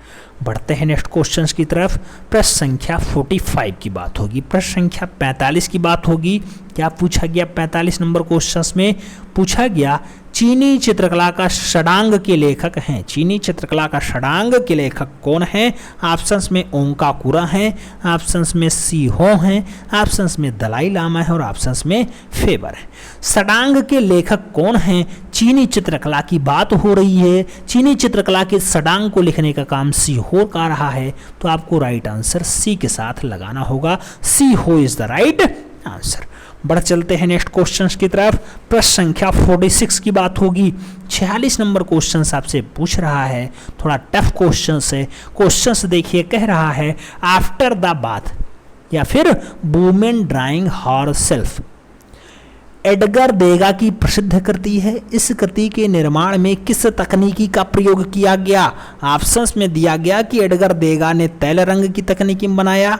बढ़ते हैं नेक्स्ट क्वेश्चंस की तरफ। प्रश्न संख्या 45 की बात होगी। प्रश्न संख्या 45 की बात होगी। क्या पूछा गया 45 नंबर क्वेश्चंस में? पूछा गया चीनी चित्रकला का षडांग के लेखक हैं। चीनी चित्रकला का षडांग के लेखक कौन हैं? ऑप्शंस में ओंकाकुरा हैं, ऑप्शंस में सी हो हैं, ऑप्शंस में दलाई लामा है और ऑप्शंस में फेबर है। षडांग के लेखक कौन हैं? चीनी चित्रकला की बात हो रही है। चीनी चित्रकला के षडांग को लिखने का काम सी हो का रहा है। तो आपको राइट आंसर सी के साथ लगाना होगा। सी हो इज द राइट आंसर। बढ़ चलते हैं नेक्स्ट क्वेश्चंस की तरफ। प्रश्न संख्या 46 की बात होगी। 46 नंबर क्वेश्चंस आपसे पूछ रहा है, थोड़ा टफ क्वेश्चंस है। क्वेश्चंस देखिए, कह रहा है आफ्टर द बाथ या फिर वुमेन ड्राइंग हरसेल्फ एडगर देगा की प्रसिद्ध कृति है। इस कृति के निर्माण में किस तकनीकी का प्रयोग किया गया? ऑप्शंस में दिया गया कि एडगर देगा ने तैल रंग की तकनीकी में बनाया,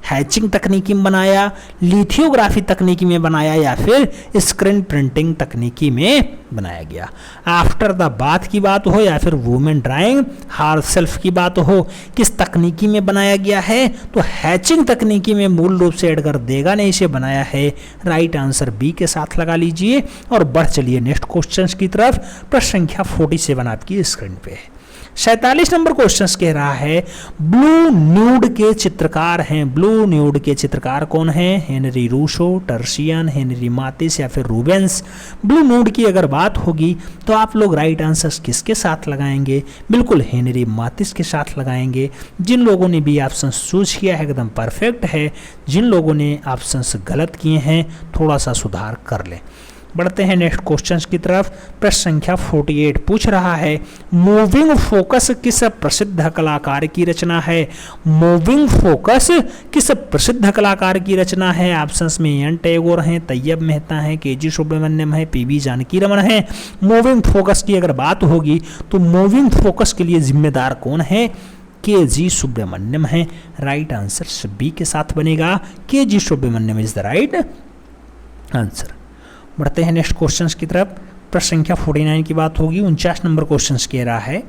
हैचिंग तकनीकी में बनाया, लिथियोग्राफी तकनीकी में बनाया या फिर स्क्रीन प्रिंटिंग तकनीकी में बनाया गया। आफ्टर द बाथ की बात हो या फिर वुमेन ड्राइंग हरसेल्फ की बात हो, किस तकनीकी में बनाया गया है? तो हैचिंग तकनीकी में मूल रूप से एडगर देगा ने इसे बनाया है। राइट आंसर बी के साथ लगा लीजिए और बढ़ चलिए नेक्स्ट क्वेश्चन की तरफ। प्रश्न संख्या 47 आपकी स्क्रीन पे है। 47 नंबर क्वेश्चन कह रहा है ब्लू न्यूड के चित्रकार हैं। ब्लू न्यूड के चित्रकार कौन हैं? हेनरी रूसो, टर्शियन, हेनरी मातिस या फिर रूबेंस। ब्लू न्यूड की अगर बात होगी तो आप लोग राइट आंसर्स किसके साथ लगाएंगे? बिल्कुल हेनरी मातिस के साथ लगाएंगे। जिन लोगों ने भी ऑप्शन चूज किया है एकदम परफेक्ट है। जिन लोगों ने ऑप्शंस गलत किए हैं थोड़ा सा सुधार कर लें। बढ़ते हैं नेक्स्ट क्वेश्चंस की तरफ। प्रश्न संख्या 48 पूछ रहा है मूविंग फोकस किस प्रसिद्ध कलाकार की रचना है? मूविंग फोकस किस प्रसिद्ध कलाकार की रचना है? ऑप्शंस में एन टैगोर हैं, तैयब मेहता हैं, के.जी. सुब्रमण्यम है, पी.बी. जानकी रमन है। मूविंग फोकस की अगर बात होगी तो मूविंग फोकस के लिए जिम्मेदार कौन है? के.जी. सुब्रमण्यम है। राइट आंसर बी के साथ बनेगा, K G. Subramanyam is the right answer. बढ़ते हैं नेक्स्ट क्वेश्चंस की तरफ। प्रश्न संख्या 49 की बात होगी। 49 नंबर क्वेश्चंस कह रहा है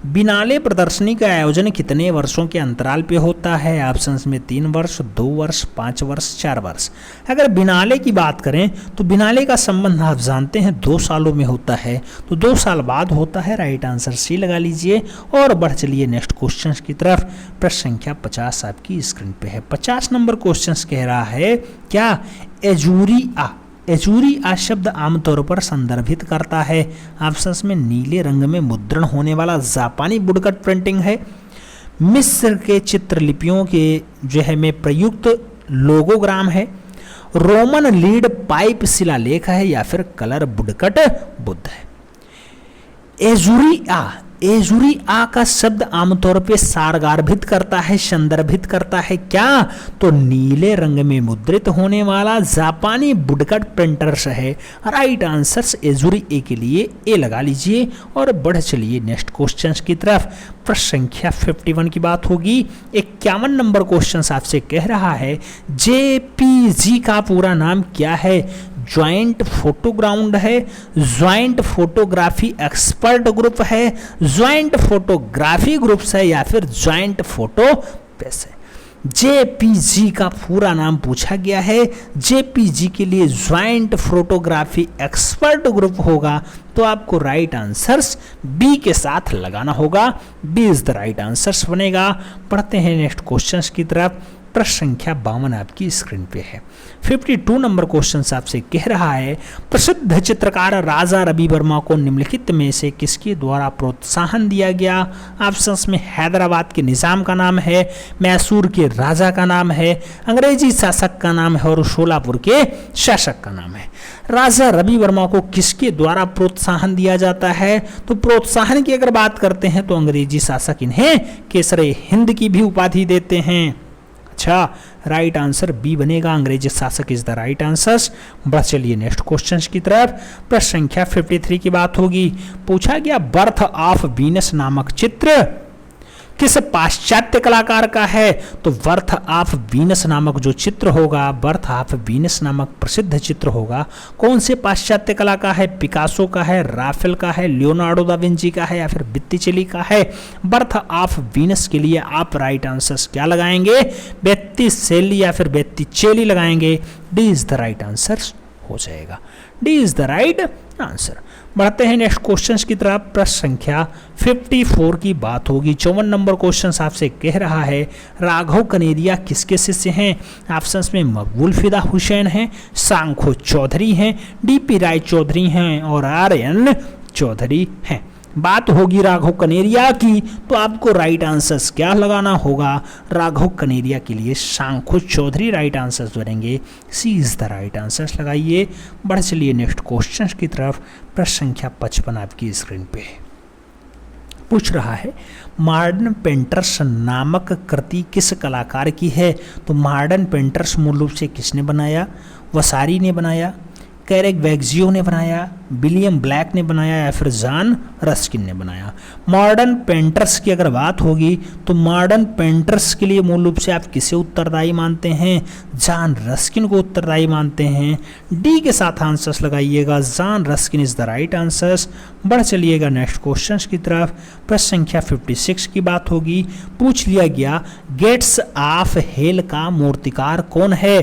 बिनाले प्रदर्शनी का आयोजन कितने वर्षों के अंतराल पे होता है? ऑप्शंस में 3 वर्ष, 2 वर्ष, 5 वर्ष, 4 वर्ष। अगर बिनाले की बात करें तो बिनाले का संबंध आप जानते हैं 2 सालों में होता है, तो 2 साल बाद होता है। राइट आंसर सी लगा लीजिए और बढ़ चलिए नेक्स्ट क्वेश्चन की तरफ। प्रश्न संख्या 50 आपकी स्क्रीन पे है। 50 नंबर क्वेश्चन कह रहा है क्या एजूरिया, एजूरिया शब्द आमतौर पर संदर्भित करता है? ऑप्शंस में नीले रंग में मुद्रण होने वाला जापानी वुडकट प्रिंटिंग है, मिस्र के चित्रलिपियों के जो है में प्रयुक्त लोगोग्राम है, रोमन लीड पाइप शिलालेख है, या फिर कलर वुडकट बुद्ध है। एजुरिया का शब्द आमतौर पे सारगार्भित करता है, संदर्भित करता है क्या? तो नीले रंग में मुद्रित होने वाला जापानी वुडकट प्रिंटर्स है। राइट आंसर एजुरी के लिए ए लगा लीजिए और बढ़ चलिए नेक्स्ट क्वेश्चन की तरफ। प्रश्न संख्या 51 की बात होगी। 51 नंबर क्वेश्चन आपसे कह रहा है जेपीजी का पूरा नाम क्या है? ज्वाइंट फोटोग्राउंड है, ज्वाइंट फोटोग्राफी एक्सपर्ट ग्रुप है, ज्वाइंट फोटोग्राफी ग्रुप्स है, या फिर ज्वाइंट फोटो प्रेस है। जेपीजी का पूरा नाम पूछा गया है। जेपीजी के लिए ज्वाइंट फोटोग्राफी एक्सपर्ट ग्रुप होगा, तो आपको राइट आंसर्स बी के साथ लगाना होगा। B is the right answers बनेगा। पढ़ते हैं नेक्स्ट क्वेश्चन की तरफ। प्रश्न संख्या 52 आपकी स्क्रीन पे है। 52 नंबर क्वेश्चन आपसे कह रहा है प्रसिद्ध चित्रकार राजा रवि वर्मा को निम्नलिखित में से किसके द्वारा प्रोत्साहन दिया गया? ऑप्शंस में हैदराबाद के निजाम का नाम है, मैसूर के राजा का नाम है, अंग्रेजी शासक का नाम है, और शोलापुर के शासक का नाम है। राजा रवि वर्मा को किसके द्वारा प्रोत्साहन दिया जाता है? तो प्रोत्साहन की अगर बात करते हैं तो अंग्रेजी शासक इन्हें केसरे हिंद की भी उपाधि देते हैं। अच्छा, राइट आंसर बी बनेगा, अंग्रेजी शासक इज द राइट आंसर। बढ़ चलिए नेक्स्ट क्वेश्चन की तरफ। प्रश्न संख्या 53 की बात होगी। पूछा गया बर्थ ऑफ वीनस नामक चित्र किस पाश्चात्य कलाकार का है? तो बर्थ ऑफ वीनस नामक जो चित्र होगा, बर्थ ऑफ वीनस नामक प्रसिद्ध चित्र होगा, कौन से पाश्चात्य कला का है? पिकासो का है, राफेल का है, लियोनार्डो दा विंची का है, या फिर बित्तिचेली का है? बर्थ ऑफ वीनस के लिए आप राइट आंसर क्या लगाएंगे? बेत्तिचेली या फिर बेत्तिचेली लगाएंगे। D is the right answer हो जाएगा। D is the right answer. बढ़ते हैं नेक्स्ट क्वेश्चन की तरफ। प्रश्न संख्या 54 की बात होगी। 54 नंबर क्वेश्चन आपसे कह रहा है राघव कनेरिया किसके शिष्य हैं? ऑप्शंस में मकबूल फिदा हुसैन हैं, सांखो चौधरी हैं, डीपी राय चौधरी हैं, और आर्यन चौधरी हैं। बात होगी राघव कनेरिया की, तो आपको राइट आंसर्स क्या लगाना होगा? राघव कनेरिया के लिए सांखो चौधरी राइट आंसर्स बनेंगे। सी इज द राइट आंसर्स लगाइए। बढ़ चलिए नेक्स्ट क्वेश्चन की तरफ। प्रश्न संख्या 55 आपकी स्क्रीन पे है। पूछ रहा है मॉडर्न पेंटर्स नामक कृति किस कलाकार की है? तो मॉडर्न पेंटर्स मूल रूप से किसने बनाया? वसारी ने बनाया, कैरेवेग्जियो ने बनाया, विलियम ब्लैक ने बनाया, या फिर जॉन रस्किन ने बनाया? मॉडर्न पेंटर्स की अगर बात होगी तो मॉडर्न पेंटर्स के लिए मूल रूप से आप किसे उत्तरदायी मानते हैं? जॉन रस्किन को उत्तरदायी मानते हैं। डी के साथ आंसर्स लगाइएगा। John Ruskin is the right answers. बढ़ चलिएगा नेक्स्ट क्वेश्चन की तरफ। प्रश्न संख्या 56 की बात होगी। पूछ लिया गया गेट्स ऑफ हेल का मूर्तिकार कौन है?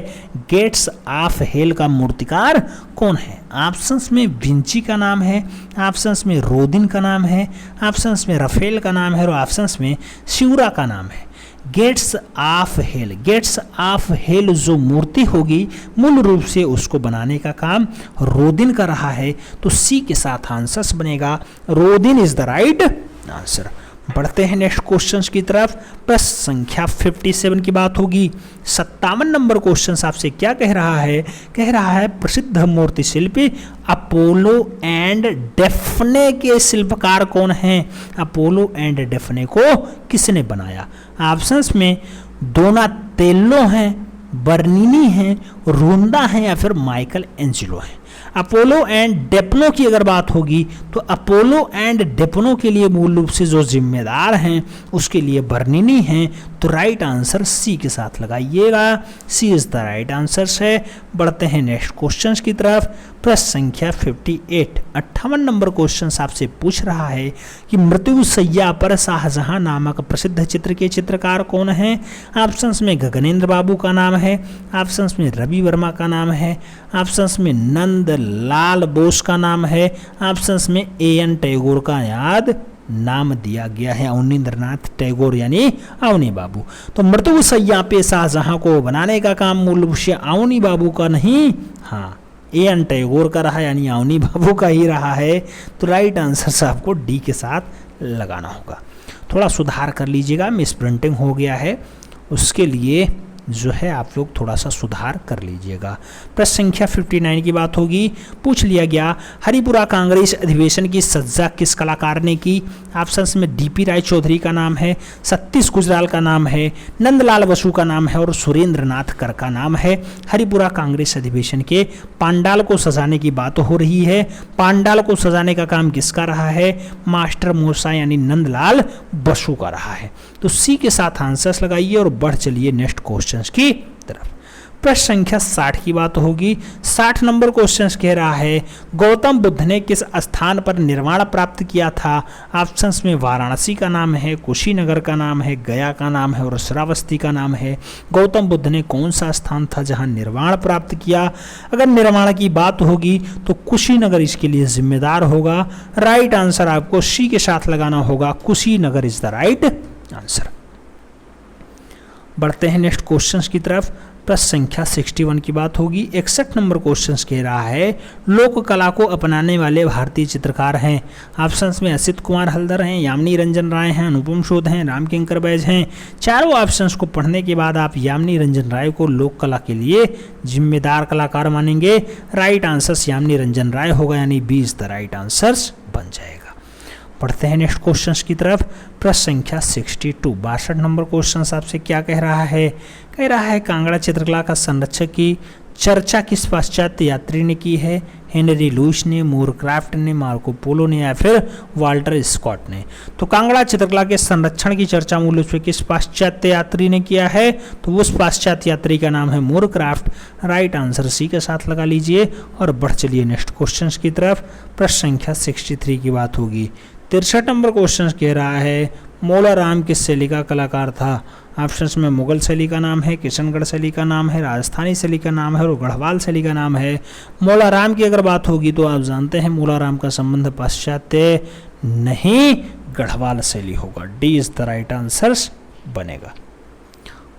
गेट्स ऑफ हेल का मूर्तिकार कौन है? ऑप्शंस में विंची का नाम है, ऑप्शंस में रोदिन का नाम है, ऑप्शंस में रफेल का नाम है, और ऑप्शंस में शिवरा का नाम है। Gates of Hell, Gates of Hell जो मूर्ति होगी मूल रूप से उसको बनाने का काम रोदिन का रहा है, तो सी के साथ आंसर्स बनेगा। रोदिन इज द राइट आंसर। बढ़ते हैं नेक्स्ट क्वेश्चन की तरफ। प्रश्न संख्या 57 की बात होगी। 57 नंबर क्वेश्चन आपसे क्या कह रहा है? कह रहा है प्रसिद्ध मूर्ति शिल्पी अपोलो एंड डेफने के शिल्पकार कौन हैं? अपोलो एंड डेफने को किसने बनाया? ऑप्शंस में डोनातेल्लो हैं, बर्निनी हैं, रोंदा हैं, या फिर माइकल एंजेलो हैं। अपोलो एंड डेपनो की अगर बात होगी तो अपोलो एंड डेपनो के लिए मूल रूप से जो जिम्मेदार हैं उसके लिए बर्निनी हैं, तो राइट आंसर सी के साथ लगाइएगा। सी इज द राइट आंसर है। बढ़ते हैं नेक्स्ट क्वेश्चन की तरफ। प्रश्न संख्या 58 58 नंबर क्वेश्चन आपसे पूछ रहा है कि मृत्यु सैया पर शाहजहां नामक प्रसिद्ध चित्र के चित्रकार कौन हैं? ऑप्शंस में गगनेंद्र बाबू का नाम है, ऑप्शंस में रवि वर्मा का नाम है, ऑप्शंस में नंद लाल बोस का नाम है, ऑप्शंस में एएन टैगोर का याद नाम दिया गया है, अवनींद्रनाथ टैगोर यानी अवनी बाबू। तो मृत्यु सैया पे शाहजहां को बनाने का काम मूल रूप से अवनी बाबू का नहीं, हाँ ए एन टैगोर का रहा यानी अवनी बाबू का ही रहा है, तो राइट आंसर आपको डी के साथ लगाना होगा। थोड़ा सुधार कर लीजिएगा, मिस प्रिंटिंग हो गया है, उसके लिए जो है आप लोग थोड़ा सा सुधार कर लीजिएगा। प्रश्न संख्या 59 की बात होगी। पूछ लिया गया हरिपुरा कांग्रेस अधिवेशन की सज्जा किस कलाकार ने की? ऑप्शंस में डीपी राय चौधरी का नाम है, सतीश गुजराल का नाम है, नंदलाल बसु का नाम है और सुरेंद्र नाथ कर का नाम है। हरिपुरा कांग्रेस अधिवेशन के पांडाल को सजाने की बात हो रही है। पांडाल को सजाने का काम किसका रहा है? मास्टर मोसा यानी नंदलाल बसु का रहा है। तो सी के साथ आंसर्स लगाइए और बढ़ चलिए नेक्स्ट क्वेश्चन की तरफ। प्रश्न संख्या 60 की बात होगी। 60 नंबर क्वेश्चन कह रहा है गौतम बुद्ध ने किस स्थान पर निर्वाण प्राप्त किया था? ऑप्शंस में वाराणसी का नाम है, कुशीनगर का नाम है, गया का नाम है और श्रावस्ती का नाम है। गौतम बुद्ध ने कौन सा स्थान था जहां निर्वाण प्राप्त किया? अगर निर्वाण की बात होगी तो कुशीनगर इसके लिए जिम्मेदार होगा। राइट आंसर आपको सी के साथ लगाना होगा, Kushinagar is the right answer. बढ़ते हैं नेक्स्ट क्वेश्चंस की तरफ। प्रश्न संख्या 61 की बात होगी। 61 नंबर क्वेश्चंस कह रहा है लोक कला को अपनाने वाले भारतीय चित्रकार हैं। ऑप्शंस में असित कुमार हल्दर हैं, यामिनी रंजन राय हैं, अनुपम शोध हैं, रामकिंकर बैज हैं। चारों ऑप्शंस को पढ़ने के बाद आप यामिनी रंजन राय को लोक कला के लिए जिम्मेदार कलाकार मानेंगे। राइट आंसर यामिनी रंजन राय होगा यानी B is the right answer बन जाएगा। पढ़ते हैं नेक्स्ट क्वेश्चंस की तरफ। प्रश्न संख्या 62 62 नंबर क्वेश्चन आपसे क्या कह रहा है? कह रहा है कांगड़ा चित्रकला का संरक्षक की चर्चा किस पाश्चात्य यात्री ने की है? हेनरी लुइस ने, मूरक्राफ्ट ने, मार्को पोलो ने या फिर वाल्टर स्कॉट ने? तो कांगड़ा चित्रकला के संरक्षण की चर्चा मूल रूप से किस पाश्चात्य यात्री ने किया है? तो उस पाश्चात्य यात्री का नाम है मूरक्राफ्ट। राइट आंसर सी के साथ लगा लीजिए और बढ़ चलिए नेक्स्ट क्वेश्चन की तरफ। प्रश्न संख्या 63 की बात होगी। 63 नंबर क्वेश्चन कह रहा है मौला राम किस शैली का कलाकार था? ऑप्शंस में मुगल शैली का नाम है, किशनगढ़ शैली का नाम है, राजस्थानी शैली का नाम है और गढ़वाल शैली का नाम है। मौला राम की अगर बात होगी तो आप जानते हैं मौला राम का संबंध पाश्चात्य नहीं गढ़वाल शैली होगा। D is the right answer बनेगा।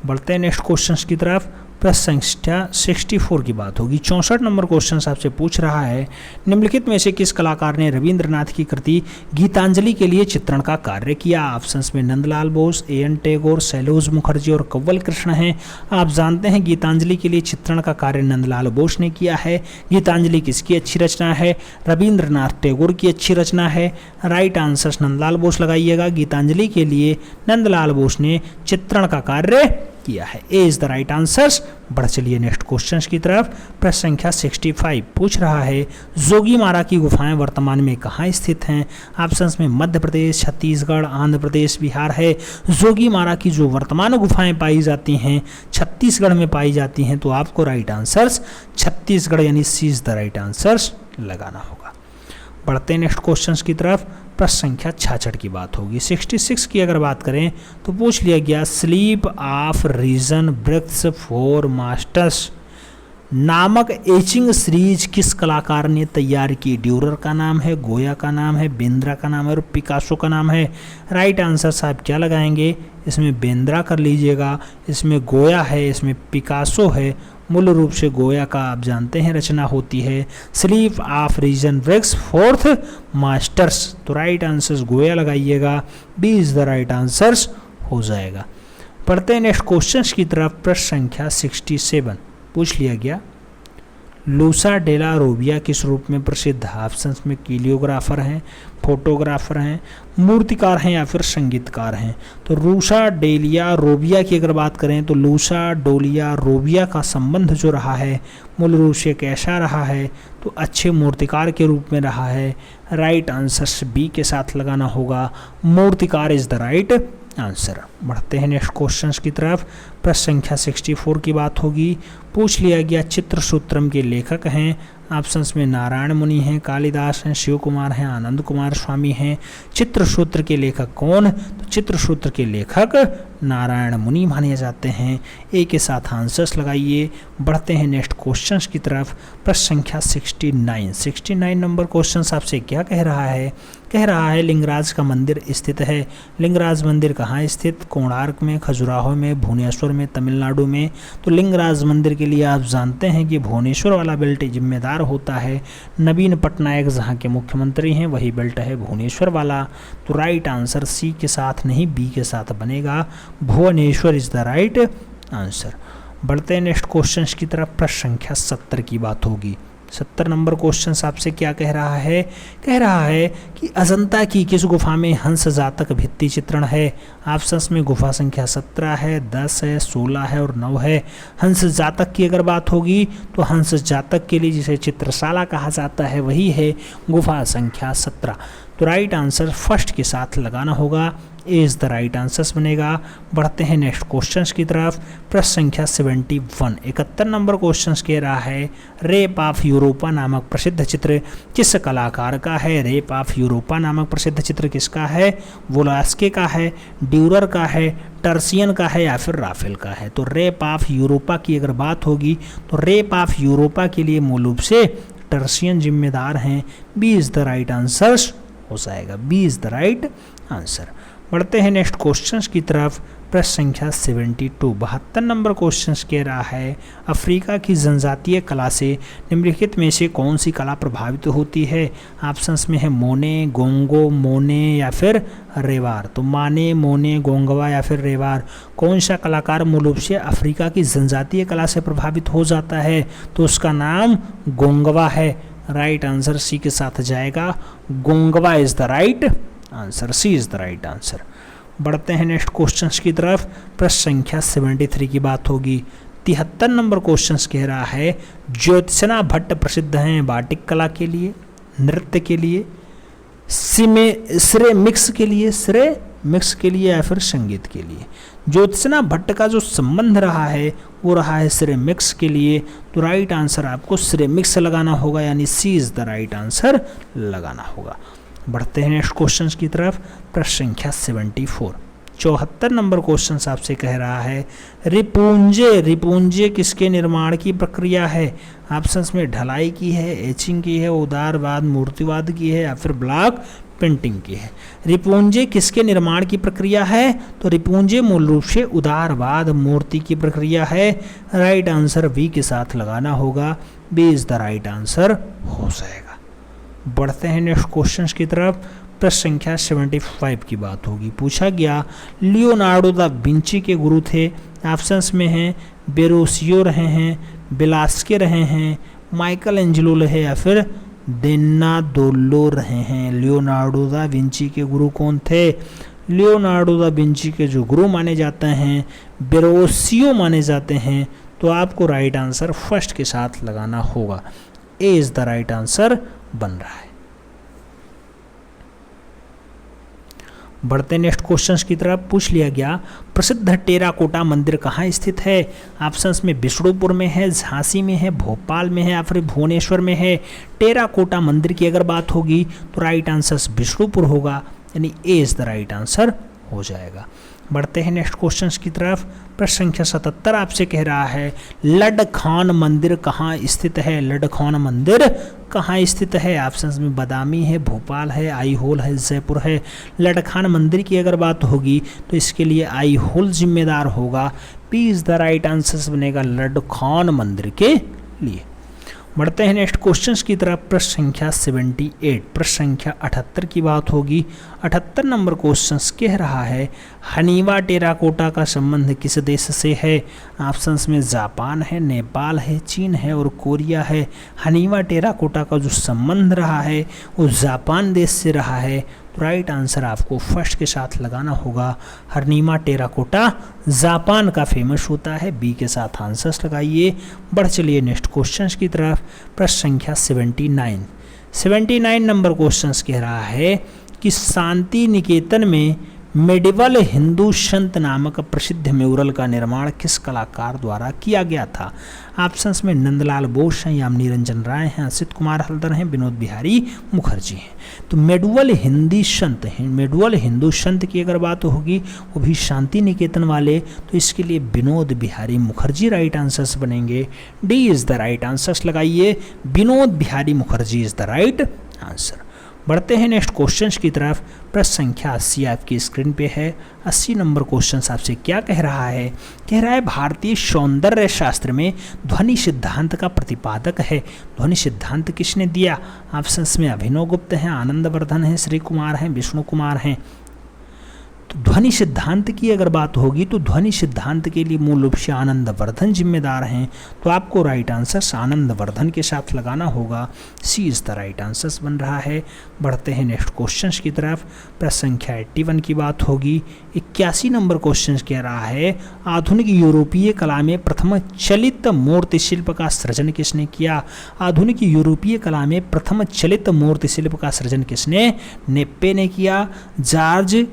बढ़ते हैं नेक्स्ट क्वेश्चन की तरफ। प्रश्न संख्या 64 की बात होगी। 64 नंबर क्वेश्चन आपसे पूछ रहा है निम्नलिखित में से किस कलाकार ने रविंद्रनाथ की कृति गीतांजलि के लिए चित्रण का कार्य किया? ऑप्शंस में Nandlal Bose, A N Tagore, cellos Mukherjee और कंवल कृष्ण हैं। आप जानते हैं गीतांजलि के लिए चित्रण का कार्य नंदलाल बोस ने किया है। गीतांजलि किसकी अच्छी रचना है? रविंद्रनाथ टैगोर की अच्छी रचना है। राइट आंसर नंदलाल बोस लगाइएगा। गीतांजलि के लिए नंदलाल बोस ने चित्रण का कार्य किया है। ए इज द राइट आंसर। बढ़ चलिए नेक्स्ट क्वेश्चन की तरफ। प्रश्न संख्या 65 पूछ रहा है जोगीमारा की गुफाएं वर्तमान में कहाँ स्थित हैं? ऑप्शंस में मध्य प्रदेश, छत्तीसगढ़, आंध्र प्रदेश, बिहार है। जोगीमारा की जो वर्तमान गुफाएं पाई जाती हैं छत्तीसगढ़ में पाई जाती हैं, तो आपको राइट आंसर छत्तीसगढ़ यानी सी इज द राइट आंसर लगाना होगा। बढ़ते हैं नेक्स्ट क्वेश्चन की तरफ। प्रश्न संख्या 66 की बात होगी। 66 की अगर बात करें तो पूछ लिया गया sleep of reason brings forth monsters नामक एचिंग सीरीज किस कलाकार ने तैयार की? ड्यूरर का नाम है, गोया का नाम है, बेंद्रा का नाम है और पिकासो का नाम है। राइट आंसर साहब क्या लगाएंगे? इसमें बेंद्रा कर लीजिएगा, इसमें गोया है, इसमें पिकासो है। मूल रूप से गोया का आप जानते हैं रचना होती है sleep of reason brings forth monsters. तो राइट आंसर गोया लगाइएगा। B is the right answer हो जाएगा। पढ़ते हैं नेक्स्ट क्वेश्चन की तरफ। प्रश्न संख्या 67 पूछ लिया गया लूसा डेला रोबिया किस रूप में प्रसिद्ध? ऑप्शंस में कीलियोग्राफर हैं, फोटोग्राफर हैं, मूर्तिकार हैं या फिर संगीतकार हैं। तो लूसा डेलिया रोबिया की अगर बात करें तो लूसा डोलिया रोबिया का संबंध जो रहा है मूल रूप से कैसा रहा है? तो अच्छे मूर्तिकार के रूप में रहा है। राइट आंसर बी के साथ लगाना होगा। मूर्तिकार इज द राइट आंसर। बढ़ते हैं नेक्स्ट क्वेश्चंस की तरफ। प्रश्न संख्या 64 की बात होगी। पूछ लिया गया चित्रसूत्रम के लेखक हैं। ऑप्शंस में नारायण मुनि हैं, कालिदास हैं, शिव कुमार हैं, आनंद कुमार स्वामी हैं। चित्रसूत्र के लेखक कौन? तो चित्रसूत्र के लेखक नारायण मुनि माने जाते हैं। ए के साथ आंसर्स लगाइए। बढ़ते हैं नेक्स्ट क्वेश्चंस की तरफ। प्रश्न संख्या 69 नंबर क्वेश्चन आपसे क्या कह रहा है? कह रहा है लिंगराज का मंदिर स्थित है। लिंगराज मंदिर कहाँ स्थित? कोणार्क में, खजुराहो में, भुवनेश्वर में, तमिलनाडु में। तो लिंगराज मंदिर के लिए आप जानते हैं कि भुवनेश्वर वाला बेल्ट जिम्मेदार होता है। नवीन पटनायक जहाँ के मुख्यमंत्री हैं वही बेल्ट है भुवनेश्वर वाला। तो राइट आंसर सी के साथ नहीं बी के साथ बनेगा, Bhubaneswar is the right answer. बढ़ते हैं नेक्स्ट क्वेश्चन की तरफ। प्रश्न संख्या 70 की बात होगी। 70 नंबर क्वेश्चन आपसे क्या कह रहा है? कह रहा है कि अजंता की किस गुफा में हंस जातक भित्ति चित्रण है? ऑप्शंस में गुफा संख्या 17 है, 10 है, 16 है और 9 है। हंस जातक की अगर बात होगी तो हंस जातक के लिए जिसे चित्रशाला कहा जाता है वही है गुफा संख्या 17। तो राइट आंसर फर्स्ट के साथ लगाना होगा, ए इज द राइट आंसर बनेगा। बढ़ते हैं नेक्स्ट क्वेश्चंस की तरफ। प्रश्न संख्या 71 71 नंबर क्वेश्चंस कह रहा है रेप ऑफ यूरोपा नामक प्रसिद्ध चित्र किस कलाकार का है? रेप ऑफ यूरोपा नामक प्रसिद्ध चित्र किसका है? वोलास्के का है, ड्यूरर का है, टर्सियन का है या फिर राफेल का है? तो रेप ऑफ यूरोपा की अगर बात होगी तो रेप ऑफ यूरोपा के लिए मूल रूप से टर्सियन जिम्मेदार हैं। B is the right answer हो जाएगा, B is the right answer. बढ़ते हैं नेक्स्ट क्वेश्चंस की तरफ। प्रश्न संख्या 72 72 नंबर क्वेश्चंस कह रहा है अफ्रीका की जनजातीय कला से निम्नलिखित में से कौन सी कला प्रभावित होती है? ऑप्शंस में है मोने, गोंगो, मोने या फिर रेवार। तो माने, मोने, गोंगवा या फिर रेवार, कौन सा कलाकार मूल रूप से अफ्रीका की जनजातीय कला से प्रभावित हो जाता है? तो उसका नाम गोंगवा है। राइट आंसर सी के साथ जाएगा, गोंगवा is the right answer, C is the right answer. बढ़ते हैं नेक्स्ट क्वेश्चंस की तरफ। प्रश्न संख्या 73 की बात होगी। 73 नंबर क्वेश्चंस कह रहा है ज्योत्सना भट्ट प्रसिद्ध हैं बाटिक कला के लिए, नृत्य के लिए, सिरेमिक्स के लिए, सिरेमिक्स के लिए या फिर संगीत के लिए। ज्योत्सना भट्ट का जो संबंध रहा है वो रहा है सिरेमिक्स के लिए। तो राइट आंसर आपको सिरेमिक्स लगाना होगा, यानी सी इज द राइट आंसर लगाना होगा। बढ़ते हैं नेक्स्ट क्वेश्चन की तरफ। प्रश्न संख्या 74 74 नंबर क्वेश्चन आपसे कह रहा है रिपुंजे किसके निर्माण की प्रक्रिया है? ऑप्शंस में ढलाई की है, एचिंग की है, उदारवाद मूर्तिवाद की है या फिर ब्लॉक पेंटिंग की है। रिपुंजे किसके निर्माण की प्रक्रिया है? तो रिपुंजे मूल रूप से उदारवाद मूर्ति की प्रक्रिया है। राइट आंसर बी के साथ लगाना होगा, B is the right answer हो जाएगा। बढ़ते हैं नेक्स्ट क्वेश्चंस की तरफ। प्रश्न संख्या 75 की बात होगी। पूछा गया लियोनार्डो दा विंची के गुरु थे। ऑप्शंस में हैं बेरोसियो रहे हैं, बेलास्के रहे हैं, माइकल एंजेलो रहे या फिर दोनाल्दो रहे हैं। लियोनार्डो दा विंची के गुरु कौन थे? लियोनार्डो दा विंची के जो गुरु माने जाते हैं बेरोसियो माने जाते हैं। तो आपको राइट आंसर फर्स्ट के साथ लगाना होगा, ए इज द राइट आंसर बन रहा है। बढ़ते नेक्स्ट क्वेश्चंस की तरफ। पूछ लिया गया प्रसिद्ध टेराकोटा मंदिर कहाँ स्थित है? ऑप्शंस में विष्णुपुर में है, झांसी में है, भोपाल में है या फिर भुवनेश्वर में है। टेराकोटा मंदिर की अगर बात होगी तो राइट आंसर विष्णुपुर होगा, यानी A is the right answer हो जाएगा। बढ़ते हैं नेक्स्ट क्वेश्चंस की तरफ। प्रश्न संख्या 77 आपसे कह रहा है लडखान मंदिर कहाँ स्थित है? लडखान मंदिर कहाँ स्थित है? ऑप्शंस में बादामी है, भोपाल है, आईहोल है, जयपुर है। लडखान मंदिर की अगर बात होगी तो इसके लिए आईहोल जिम्मेदार होगा, P is the right answer बनेगा लडखान मंदिर के लिए। बढ़ते हैं नेक्स्ट क्वेश्चंस की तरफ। प्रश्न संख्या 78 प्रश्न संख्या 78 की बात होगी। 78 नंबर क्वेश्चंस कह रहा है हनीवा टेराकोटा का संबंध किस देश से है? ऑप्शंस में जापान है, नेपाल है, चीन है और कोरिया है। हनीवा टेराकोटा का जो संबंध रहा है वो जापान देश से रहा है। तो राइट आंसर आपको फर्स्ट के साथ लगाना होगा, हनीवा टेराकोटा जापान का फेमस होता है। बी के साथ आंसर्स लगाइए। बढ़ चलिए नेक्स्ट क्वेश्चंस की तरफ। प्रश्न संख्या 79 नंबर क्वेश्चंस कह रहा है कि शांति निकेतन में मेडिवल हिंदू संत नामक प्रसिद्ध म्यूरल का निर्माण किस कलाकार द्वारा किया गया था? ऑप्शंस में नंदलाल बोस हैं, यामिनी रंजन राय हैं, असित कुमार हल्दर हैं, विनोद बिहारी मुखर्जी हैं। तो मेडुअल हिंदी संत हैं, मेडुअल हिंदू संत की अगर बात होगी वो भी शांति निकेतन वाले, तो इसके लिए विनोद बिहारी मुखर्जी राइट आंसर्स बनेंगे। D is the right answers लगाइए, Vinod Bihari Mukherjee is the right answer. बढ़ते हैं नेक्स्ट क्वेश्चन की तरफ। प्रश्न संख्या 80 आपकी स्क्रीन पे है। 80 नंबर क्वेश्चन आपसे क्या कह रहा है? कह रहा है भारतीय सौंदर्य शास्त्र में ध्वनि सिद्धांत का प्रतिपादक है। ध्वनि सिद्धांत किसने दिया? ऑप्शंस में अभिनव गुप्त हैं, आनंदवर्धन हैं, श्री कुमार हैं, विष्णु कुमार हैं। तो ध्वनि सिद्धांत की अगर बात होगी तो ध्वनि सिद्धांत के लिए मूल रूप से आनंदवर्धन जिम्मेदार हैं। तो आपको राइट आंसर आनंदवर्धन के साथ लगाना होगा। सी इज द राइट आंसर बन रहा है। बढ़ते हैं नेक्स्ट क्वेश्चन की तरफ। प्रश्न संख्या 81 की बात होगी। 81 नंबर क्वेश्चन कह रहा है आधुनिक यूरोपीय कला में प्रथम चलित मूर्ति शिल्प का सृजन किसने किया? आधुनिक यूरोपीय कला में प्रथम चलित मूर्ति शिल्प का सृजन किसने? नेप्पे ने किया, जॉर्ज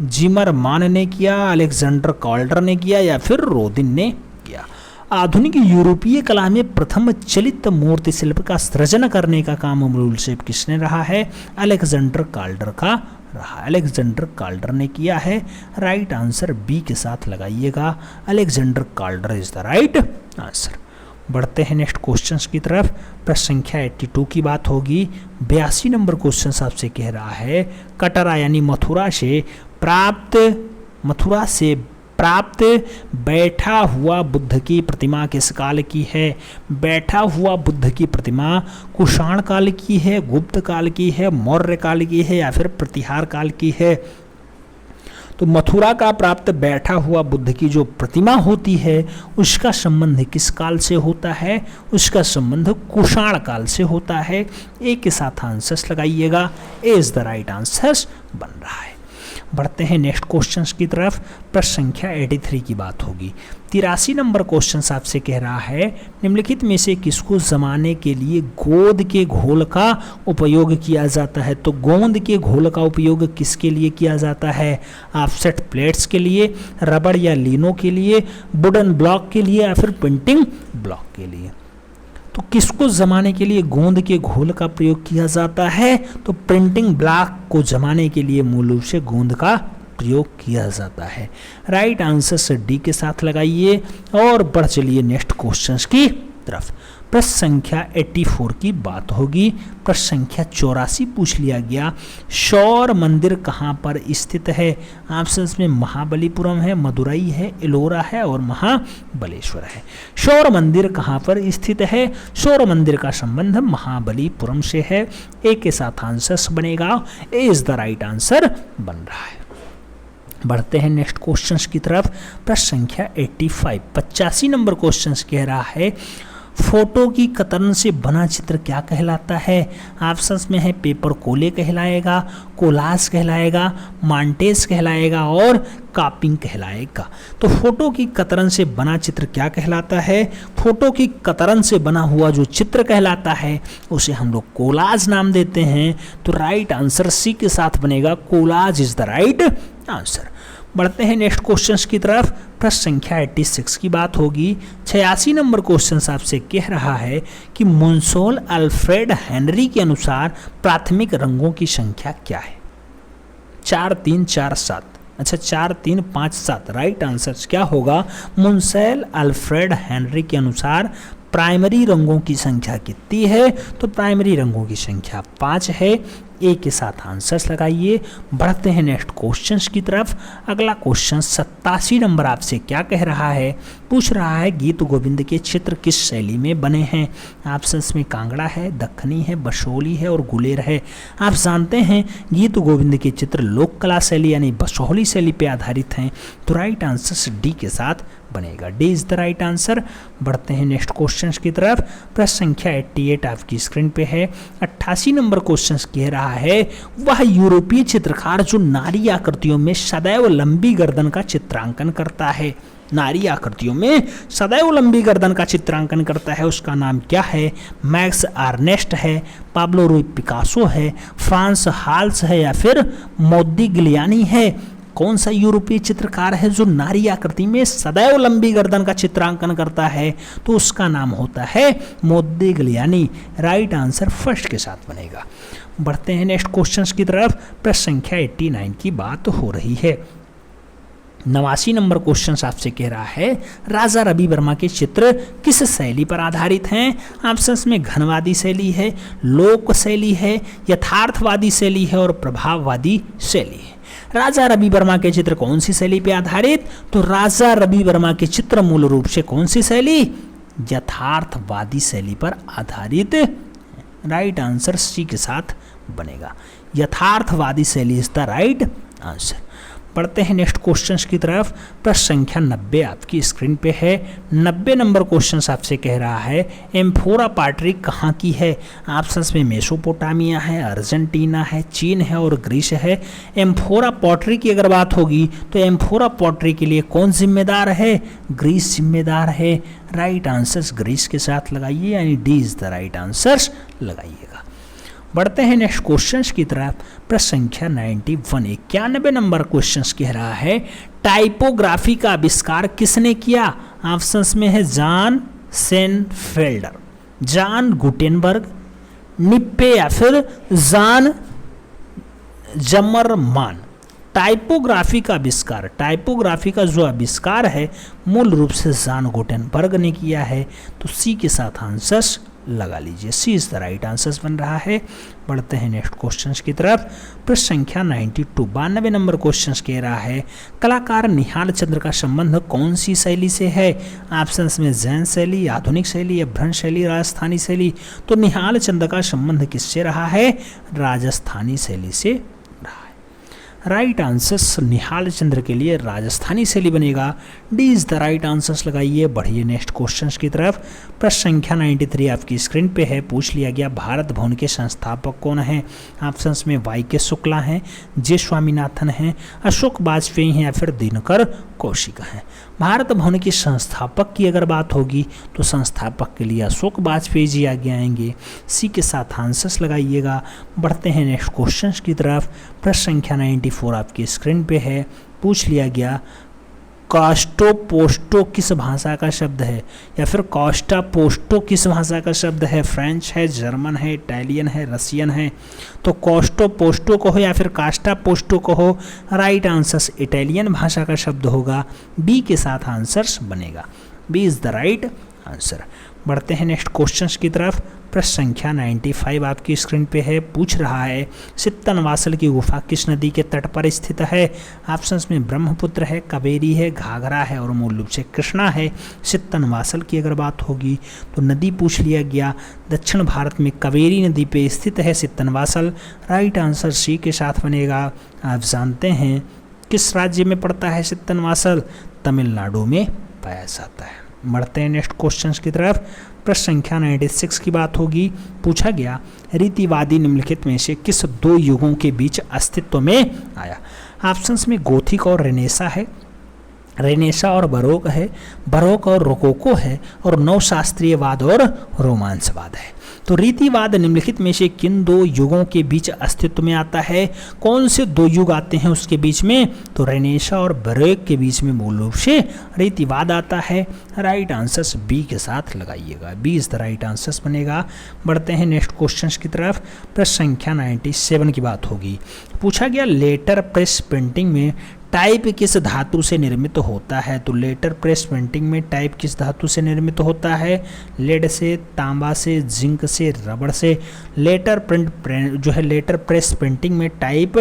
जिमरमान ने किया, अलेक्जेंडर कॉल्डर ने किया या फिर रोदिन ने किया? आधुनिक यूरोपीय कला में प्रथम चलित मूर्ति शिल्प का सृजन करने का काम मूल शिल्प किसने रहा है? अलेक्जेंडर कॉल्डर का रहा। अलेक्जेंडर कॉल्डर ने किया है। राइट आंसर बी के साथ लगाइएगा। Alexander कॉल्डर is the right answer. बढ़ते हैं नेक्स्ट क्वेश्चन की तरफ। प्रश्न संख्या 82 की बात होगी। 82 नंबर क्वेश्चन आपसे कह रहा है कटरा यानी मथुरा से प्राप्त बैठा हुआ बुद्ध की प्रतिमा किस काल की है? बैठा हुआ बुद्ध की प्रतिमा कुषाण काल की है, गुप्त काल की है, मौर्य काल की है या फिर प्रतिहार काल की है? तो मथुरा का प्राप्त बैठा हुआ बुद्ध की जो प्रतिमा होती है उसका संबंध किस काल से होता है? उसका संबंध कुषाण काल से होता है। ए के साथ आंसर्स लगाइएगा। ए इज द राइट आंसर बन रहा है। बढ़ते हैं नेक्स्ट क्वेश्चन की तरफ। प्रश्न संख्या 83 की बात होगी। 83 नंबर क्वेश्चन आपसे कह रहा है निम्नलिखित में से किसको जमाने के लिए गोंद के घोल का उपयोग किया जाता है? तो गोंद के घोल का उपयोग किसके लिए किया जाता है? ऑफसेट प्लेट्स के लिए, रबड़ या लिनो के लिए, वुडन ब्लॉक के लिए या फिर पेंटिंग ब्लॉक के लिए? तो किसको जमाने के लिए गोंद के घोल का प्रयोग किया जाता है? तो प्रिंटिंग ब्लॉक को जमाने के लिए मूल रूप से गोंद का प्रयोग किया जाता है। राइट आंसर से डी के साथ लगाइए और बढ़ चलिए नेक्स्ट क्वेश्चन की तरफ। प्रश्न संख्या 84 की बात होगी। प्रश्न संख्या 84 पूछ लिया गया शौर मंदिर कहाँ पर स्थित है? ऑप्शंस में महाबलीपुरम है, मदुरई है, एलोरा है और महाबलेश्वर है। शौर मंदिर कहाँ पर स्थित है? शौर मंदिर का संबंध महाबलीपुरम से है। ए के साथ आंसर बनेगा। ए इज द राइट आंसर बन रहा है। बढ़ते हैं नेक्स्ट क्वेश्चन की तरफ। प्रश्न संख्या 85 नंबर क्वेश्चन कह रहा है फोटो की कतरन से बना चित्र क्या कहलाता है? ऑप्शंस में है पेपर कोले कहलाएगा, कोलाज कहलाएगा, मांटेज कहलाएगा और कापिंग कहलाएगा। तो फोटो की कतरन से बना चित्र क्या कहलाता है? फोटो की कतरन से बना हुआ जो चित्र कहलाता है उसे हम लोग कोलाज नाम देते हैं। तो राइट आंसर सी के साथ बनेगा। Collage is the right answer. बढ़ते हैं नेक्स्ट क्वेश्चन की तरफ। प्रश्न संख्या 86 की बात होगी। 86 नंबर क्वेश्चन आपसे कह रहा है कि मुंसोल अल्फ्रेड हेनरी के अनुसार प्राथमिक रंगों की संख्या क्या है? 4 3 4 7। अच्छा 4 3 5 7। राइट आंसर क्या होगा? मुंसोल अल्फ्रेड हेनरी के अनुसार प्राइमरी रंगों की संख्या कितनी है? तो प्राइमरी रंगों की संख्या 5 है। ए के साथ आंसर्स लगाइए। बढ़ते हैं नेक्स्ट क्वेश्चन की तरफ। अगला क्वेश्चन 87 नंबर आपसे क्या कह रहा है? पूछ रहा है गीत गोविंद के चित्र किस शैली में बने हैं? ऑप्शंस में कांगड़ा है, दक्खनी है, बसोहली है और गुलेर है। आप जानते हैं गीत गोविंद के चित्र लोक कला शैली यानी बसोहली शैली पे आधारित हैं। तो राइट आंसर डी के साथ बनेगा। D is the right answer. बढ़ते हैं नेक्स्ट क्वेश्चन की तरफ। प्रश्न संख्या 88 आपकी स्क्रीन पे है। 88 नंबर क्वेश्चन कह रहा है वह यूरोपीय चित्रकार जो नारी आकृतियों में सदैव लंबी गर्दन का चित्रांकन करता है। नारी आकृतियों में सदैव लंबी गर्दन का चित्रांकन करता है, उसका नाम क्या है? मैक्स आर्नेस्ट है, पाब्लो रूई पिकासो है, फ्रांस हाल्स है या फिर मोदिग्लियानी है? कौन सा यूरोपीय चित्रकार है जो नारी आकृति में सदैव लंबी गर्दन का चित्रांकन करता है? तो उसका नाम होता है मोदिग्लियानी। राइट आंसर फर्स्ट के साथ बनेगा। बढ़ते हैं नेक्स्ट क्वेश्चन की तरफ। प्रश्न संख्या 89 की बात हो रही है। 89 नंबर क्वेश्चन आपसे कह रहा है राजा रवि वर्मा के चित्र किस शैली पर आधारित हैं? ऑप्शंस में घनवादी शैली है, लोक शैली है, यथार्थवादी शैली है और प्रभाववादी शैली है। राजा रवि वर्मा के चित्र कौन सी शैली पर आधारित? तो राजा रवि वर्मा के चित्र मूल रूप से कौन सी शैली? यथार्थवादी शैली पर आधारित। राइट आंसर सी के साथ बनेगा, यथार्थवादी शैली इज द राइट आंसर। पढ़ते हैं नेक्स्ट क्वेश्चंस की तरफ। प्रश्न संख्या 90 आपकी स्क्रीन पे है। 90 नंबर क्वेश्चंस आपसे कह रहा है एम्फोरा पॉटरी कहाँ की है? ऑप्शंस में मेसोपोटामिया है, अर्जेंटीना है, चीन है और ग्रीस है। एम्फोरा पॉटरी की अगर बात होगी तो एम्फोरा पॉटरी के लिए कौन जिम्मेदार है? ग्रीस जिम्मेदार है। राइट आंसर्स ग्रीस के साथ लगाइए, यानी D is the right answers लगाइएगा। बढ़ते हैं नेक्स्ट क्वेश्चंस की तरफ। प्रश्न संख्या 91 91 नंबर क्वेश्चंस कह रहा है टाइपोग्राफी का आविष्कार किसने किया? ऑप्शंस में है जॉन सेनफेल्डर, जॉन गुटेनबर्ग, निप्पे या फिर जॉन जमरमान। टाइपोग्राफी का आविष्कार, टाइपोग्राफी का जो आविष्कार है मूल रूप से जॉन गुटेनबर्ग ने किया है। तो सी के साथ आंसर्स लगा लीजिए, सी इज द राइट आंसर्स बन रहा है। बढ़ते हैं नेक्स्ट क्वेश्चंस की तरफ। प्रश्न संख्या 92 92 नंबर क्वेश्चंस कह रहा है कलाकार निहाल चंद्र का संबंध कौन सी शैली से है? ऑप्शंस में जैन शैली, आधुनिक शैली, अभ्रंश शैली, राजस्थानी शैली। तो निहाल चंद्र का संबंध किससे रहा है? राजस्थानी शैली से रहा है। राइट आंसर्स निहाल चंद्र के लिए राजस्थानी शैली बनेगा, D is the right answers लगाइए। बढ़िए नेक्स्ट क्वेश्चंस की तरफ। प्रश्न संख्या 93 आपकी स्क्रीन पे है। पूछ लिया गया भारत भवन के संस्थापक कौन हैं? ऑप्शंस में वाई के शुक्ला हैं, जे स्वामीनाथन हैं, अशोक वाजपेयी हैं या फिर दिनकर कौशिक हैं। भारत भवन के संस्थापक की अगर बात होगी तो संस्थापक के लिए अशोक वाजपेयी जी आगे आएंगे, सी के साथ आंसर्स लगाइएगा। बढ़ते हैं नेक्स्ट क्वेश्चंस की तरफ। प्रश्न संख्या 94 आपकी स्क्रीन पे है। पूछ लिया गया कास्टो पोस्टो किस भाषा का शब्द है? या फिर कास्टा पोस्टो किस भाषा का शब्द है? फ्रेंच है, जर्मन है, इटालियन है, रसियन है। तो कास्टो पोस्टो को हो या फिर कास्टा पोस्टो को हो, राइट आंसर्स इटालियन भाषा का शब्द होगा, बी के साथ आंसर्स बनेगा, B is the right answer. बढ़ते हैं नेक्स्ट क्वेश्चंस की तरफ। प्रश्न संख्या 95 आपकी स्क्रीन पे है। पूछ रहा है सित्तनवासल की गुफा किस नदी के तट पर स्थित है? ऑप्शंस में ब्रह्मपुत्र है, कावेरी है, घाघरा है और मूल रूप से कृष्णा है। सित्तनवासल की अगर बात होगी तो नदी पूछ लिया गया, दक्षिण भारत में कावेरी नदी पे स्थित है सित्तनवासल। राइट आंसर सी के साथ बनेगा। आप जानते हैं किस राज्य में पड़ता है सित्तनवासल? तमिलनाडु में पाया जाता है। बढ़ते हैं नेक्स्ट क्वेश्चंस की तरफ। प्रश्न संख्या 96 की बात होगी। पूछा गया रीतिवादी निम्नलिखित में से किस दो युगों के बीच अस्तित्व में आया? ऑप्शंस में गोथिक और रेनेसा है, रेनेसा और बरोक है, बरोक और रोकोको है और नवशास्त्रीयवाद और रोमांसवाद है। तो रीतिवाद निम्नलिखित में से किन दो युगों के बीच अस्तित्व में आता है? कौन से दो युग आते हैं उसके बीच में? तो रेनेसा और बरोक के बीच में मूल रूप से रीतिवाद आता है। राइट आंसर्स बी के साथ लगाइएगा, B is the right answers बनेगा। बढ़ते हैं नेक्स्ट क्वेश्चंस की तरफ। प्रश्न संख्या 97 की बात होगी। पूछा गया लेटर प्रेस प्रिंटिंग में टाइप किस धातु से निर्मित होता है? तो लेटर प्रेस प्रिंटिंग में टाइप किस धातु से निर्मित होता है? लेड से, तांबा से, जिंक से, रबड़ से। लेटर प्रिंट जो है लेटर प्रेस प्रिंटिंग में टाइप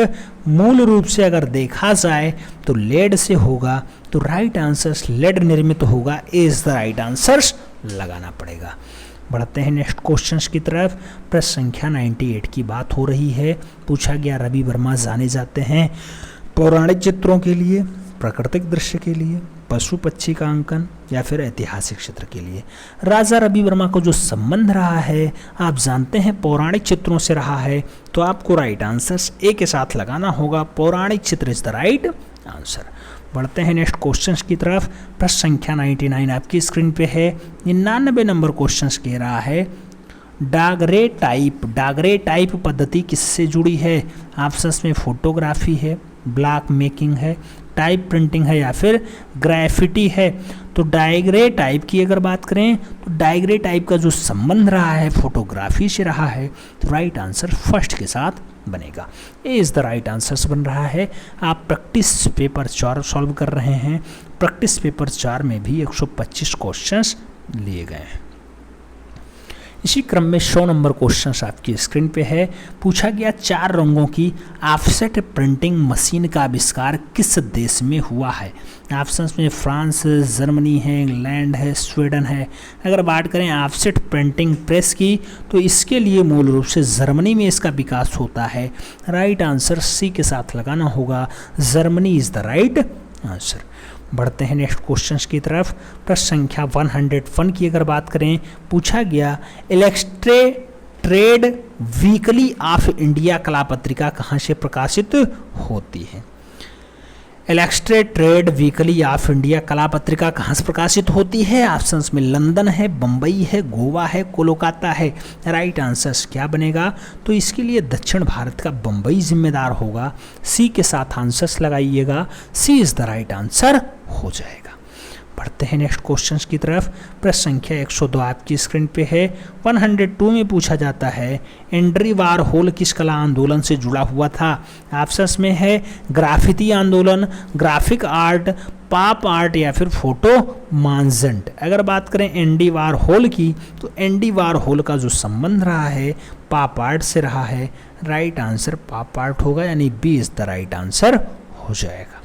मूल रूप से अगर देखा जाए तो लेड से होगा। तो राइट आंसर्स लेड निर्मित होगा, ए इज द राइट आंसर्स लगाना पड़ेगा। बढ़ते हैं नेक्स्ट क्वेश्चंस की तरफ। प्रश्न संख्या 98 की बात हो रही है। पूछा गया रवि वर्मा जाने जाते हैं पौराणिक चित्रों के लिए, प्राकृतिक दृश्य के लिए, पशु पक्षी का अंकन या फिर ऐतिहासिक चित्र के लिए। राजा रवि वर्मा को जो संबंध रहा है आप जानते हैं पौराणिक चित्रों से रहा है, तो आपको राइट आंसर्स ए के साथ लगाना होगा, पौराणिक चित्र इज द राइट आंसर। बढ़ते हैं नेक्स्ट क्वेश्चंस की तरफ। प्रश्न संख्या 99 आपकी स्क्रीन पे है। 99 नंबर क्वेश्चंस कह रहा है डागरे टाइप पद्धति किससे जुड़ी है? ऑप्शंस में फोटोग्राफी है, ब्लॉक मेकिंग है, टाइप प्रिंटिंग है या फिर ग्राफिटी है। तो डायग्रे टाइप की अगर बात करें तो डायग्रे टाइप का जो संबंध रहा है फोटोग्राफी से रहा है। तो राइट आंसर फर्स्ट के साथ बनेगा। A is the right answer बन रहा है। आप प्रैक्टिस पेपर 4 सॉल्व कर रहे हैं। प्रैक्टिस पेपर 4 में भी 125 क्वेश्चंस लिए गए हैं। इसी क्रम में 100 नंबर क्वेश्चंस आपकी स्क्रीन पे है। पूछा गया 4 रंगों की ऑफसेट प्रिंटिंग मशीन का आविष्कार किस देश में हुआ है। ऑप्शंस में फ्रांस, जर्मनी है, इंग्लैंड है, स्वीडन है। अगर बात करें ऑफसेट प्रिंटिंग प्रेस की तो इसके लिए मूल रूप से जर्मनी में इसका विकास होता है। राइट आंसर सी के साथ लगाना होगा, Germany is the right answer. बढ़ते हैं नेक्स्ट क्वेश्चंस की तरफ। प्रश्न संख्या 101 की अगर बात करें, पूछा गया इलस्ट्रेटेड वीकली ऑफ इंडिया कला पत्रिका कहाँ से प्रकाशित होती है। इलस्ट्रेटेड वीकली ऑफ इंडिया कला पत्रिका कहाँ से प्रकाशित होती है। ऑप्शंस में लंदन है, बम्बई है, गोवा है, कोलकाता है। राइट आंसर क्या बनेगा, तो इसके लिए दक्षिण भारत का बम्बई जिम्मेदार होगा। सी के साथ आंसर्स लगाइएगा, सी इज द राइट आंसर हो जाएगा। बढ़ते हैं नेक्स्ट क्वेश्चंस की तरफ। प्रश्न संख्या 102 आपकी स्क्रीन पे है। 102 में पूछा जाता है एंड्री वारहोल किस कला आंदोलन से जुड़ा हुआ था। ऑप्शंस में है ग्राफिती आंदोलन, ग्राफिक आर्ट, पॉप आर्ट या फिर फोटो मानजेंट। अगर बात करें एंडी वारहोल की तो एंडी वारहोल का जो संबंध रहा है पॉप आर्ट से रहा है। राइट आंसर पॉप आर्ट होगा, यानी B is the right answer हो जाएगा।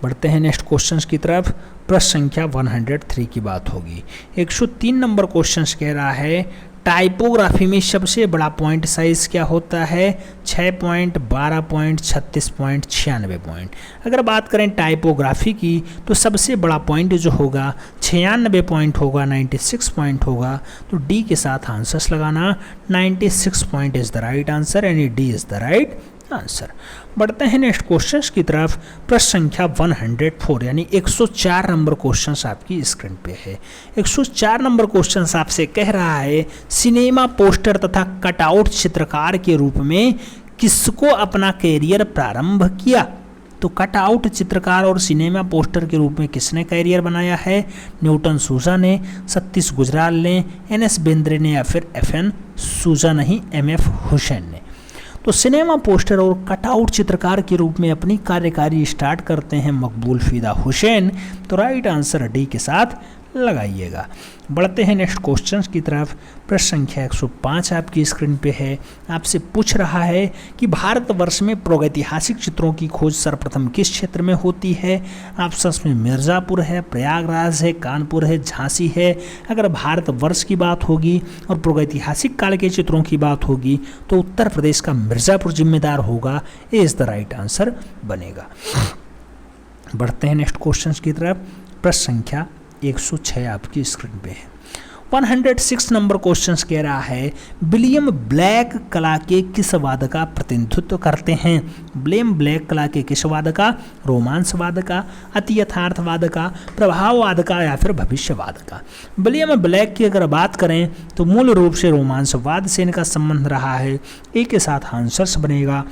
बढ़ते हैं नेक्स्ट क्वेश्चंस की तरफ। प्रश्न संख्या 103 की बात होगी। 103 नंबर क्वेश्चंस कह रहा है टाइपोग्राफी में सबसे बड़ा पॉइंट साइज क्या होता है। 6 पॉइंट, 12 पॉइंट, 36 पॉइंट, 96 पॉइंट। अगर बात करें टाइपोग्राफी की तो सबसे बड़ा पॉइंट जो होगा 96 पॉइंट होगा, 96 पॉइंट होगा। तो डी के साथ आंसर्स लगाना, 96 point is the right answer, यानी D is the right answer. बढ़ते हैं नेक्स्ट क्वेश्चंस की तरफ। प्रश्न संख्या 104 यानी 104 नंबर क्वेश्चंस आपकी स्क्रीन पे है। 104 नंबर क्वेश्चंस आपसे कह रहा है सिनेमा पोस्टर तथा कटआउट चित्रकार के रूप में किसको अपना कैरियर प्रारंभ किया। तो कटआउट चित्रकार और सिनेमा पोस्टर के रूप में किसने कैरियर बनाया है। न्यूटन सूजा ने, सतीश गुजराल ने, NS बेंद्रे ने या फिर FN सूजा नहीं MF हुसैन ने। तो सिनेमा पोस्टर और कटआउट चित्रकार के रूप में अपनी कार्यकारी स्टार्ट करते हैं मकबूल फिदा हुसैन। तो राइट आंसर डी के साथ लगाइएगा। बढ़ते हैं नेक्स्ट क्वेश्चंस की तरफ। प्रश्न संख्या 105 आपकी स्क्रीन पे है। आपसे पूछ रहा है कि भारतवर्ष में प्रागैतिहासिक चित्रों की खोज सर्वप्रथम किस क्षेत्र में होती है। ऑप्शंस में मिर्ज़ापुर है, प्रयागराज है, कानपुर है, झांसी है। अगर भारतवर्ष की बात होगी और प्रागैतिहासिक काल के चित्रों की बात होगी तो उत्तर प्रदेश का मिर्ज़ापुर जिम्मेदार होगा। ए इज द राइट आंसर बनेगा। बढ़ते हैं नेक्स्ट क्वेश्चंस की तरफ। प्रश्न संख्या 106 आपकी स्क्रीन पे है। 106 नंबर क्वेश्चंस कह रहा है विलियम ब्लैक कला के किस वाद का प्रतिनिधित्व करते हैं। विलियम ब्लैक कला के किस वाद का, रोमांसवाद का, अति यथार्थवाद का, प्रभाववाद का या फिर भविष्यवाद का। विलियम ब्लैक की अगर बात करें तो मूल रूप से रोमांसवाद से इनका संबंध रहा है। ए के साथ आंसर्स बनेगा,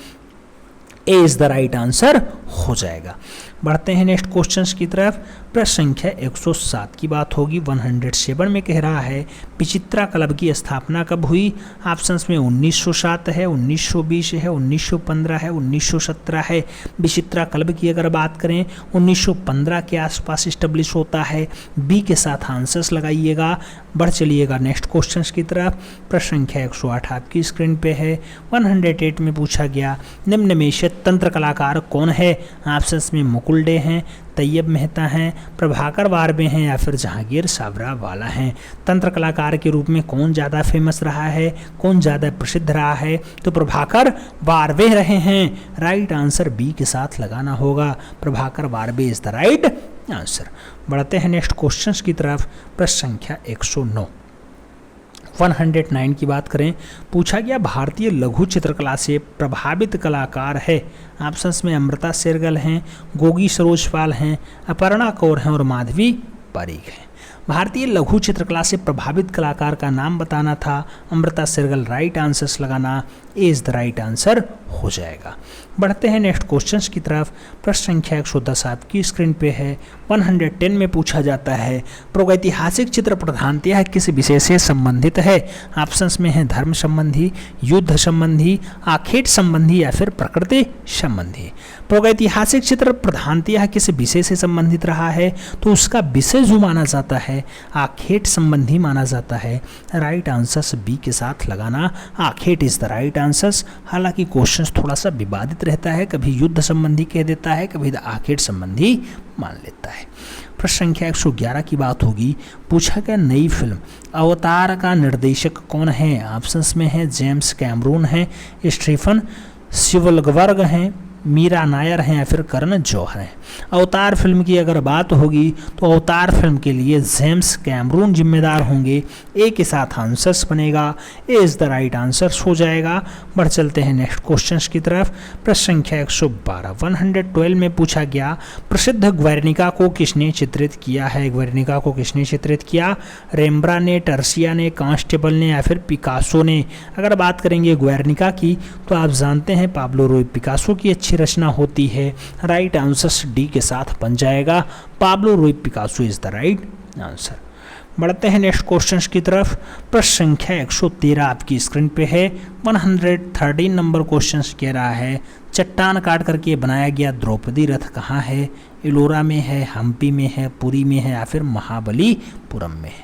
ए इज द राइट आंसर हो जाएगा। बढ़ते हैं नेक्स्ट क्वेश्चंस की तरफ। प्रश्न संख्या 107 की बात होगी। 107 में कह रहा है विचित्रा क्लब की स्थापना कब हुई। ऑप्शंस में 1907 है, 1920 है, 1915 है, 1917 है। विचित्रा क्लब की अगर बात करें 1915 के आसपास इस्टेब्लिश होता है। बी के साथ आंसर्स लगाइएगा। बढ़ चलिएगा नेक्स्ट क्वेश्चंस की तरफ। प्रश्न संख्या 108 आपकी स्क्रीन पे है। 108 में पूछा गया निम्न में से तंत्र कलाकार कौन है। ऑप्शंस में मुकुल डे हैं, तैयब मेहता हैं, प्रभाकर वारवे हैं या फिर जहांगीर साबरा वाला हैं। तंत्र कलाकार के रूप में कौन ज़्यादा फेमस रहा है, कौन ज़्यादा प्रसिद्ध रहा है। तो प्रभाकर वारवे रहे हैं। राइट आंसर बी के साथ लगाना होगा, Prabhakar Barwe is the right answer. बढ़ते हैं नेक्स्ट क्वेश्चंस की तरफ। प्रश्न संख्या 109 109 की बात करें। पूछा गया भारतीय लघु चित्रकला से प्रभावित कलाकार है। ऑप्शंस में अमृता शेरगिल हैं, गोगी सरोजपाल हैं, अपर्णा कौर हैं और माधवी पारीक हैं। भारतीय लघु चित्रकला से प्रभावित कलाकार का नाम बताना था। अमृता शेरगिल राइट आंसर्स लगाना, ए इज द राइट आंसर हो जाएगा। बढ़ते हैं नेक्स्ट क्वेश्चंस की तरफ। प्रश्न संख्या 110 आपकी स्क्रीन पे है। 110 में पूछा जाता है प्रागैतिहासिक चित्र प्रधानतः किस विषय से संबंधित है। ऑप्शंस में है धर्म संबंधी, युद्ध संबंधी, आखेट संबंधी या फिर प्रकृति संबंधी। प्रागैतिहासिक चित्र प्रधानतः किस विषय से संबंधित रहा है, तो उसका विषय जो माना जाता है आखेट संबंधी माना जाता है। राइट आंसर्स बी के साथ लगाना, आखेट इज द राइट आंसर्स। हालांकि क्वेश्चन थोड़ा सा विवादित रहता है, कभी युद्ध संबंधी कह देता है, कभी आखेट संबंधी मान लेता है। प्रश्न संख्या 111 की बात होगी। पूछा गया नई फिल्म अवतार का निर्देशक कौन है। ऑप्शंस में है जेम्स कैमरून है, स्टीफन स्पिलबर्ग हैं, मीरा नायर हैं या फिर करण जौहर हैं। अवतार फिल्म की अगर बात होगी तो अवतार फिल्म के लिए जेम्स कैमरून जिम्मेदार होंगे। ए के साथ आंसर्स बनेगा, ए इज द राइट आंसर्स हो जाएगा। बढ़ चलते हैं नेक्स्ट क्वेश्चंस की तरफ। प्रश्न संख्या 112 112 में पूछा गया प्रसिद्ध ग्वेर्निका को किसने चित्रित किया है। ग्वेर्निका को किसने चित्रित किया, रेम्ब्रा ने, टर्सिया ने, कांस्टेबल ने या फिर पिकासो ने। अगर बात करेंगे ग्वेर्निका की तो आप जानते हैं पाब्लो रूई पिकासो की अच्छी रचना होती है। राइट आंसर डी के साथ बन जाएगा, पाब्लो रूई Picasso is the right answer. बढ़ते हैं नेक्स्ट क्वेश्चंस की तरफ। प्रश्न संख्या 113 आपकी स्क्रीन पे है। 113 नंबर क्वेश्चंस कह रहा है चट्टान काट करके बनाया गया द्रौपदी रथ कहाँ है। एलोरा में है, हम्पी में है, पुरी में है या फिर महाबलीपुरम में है।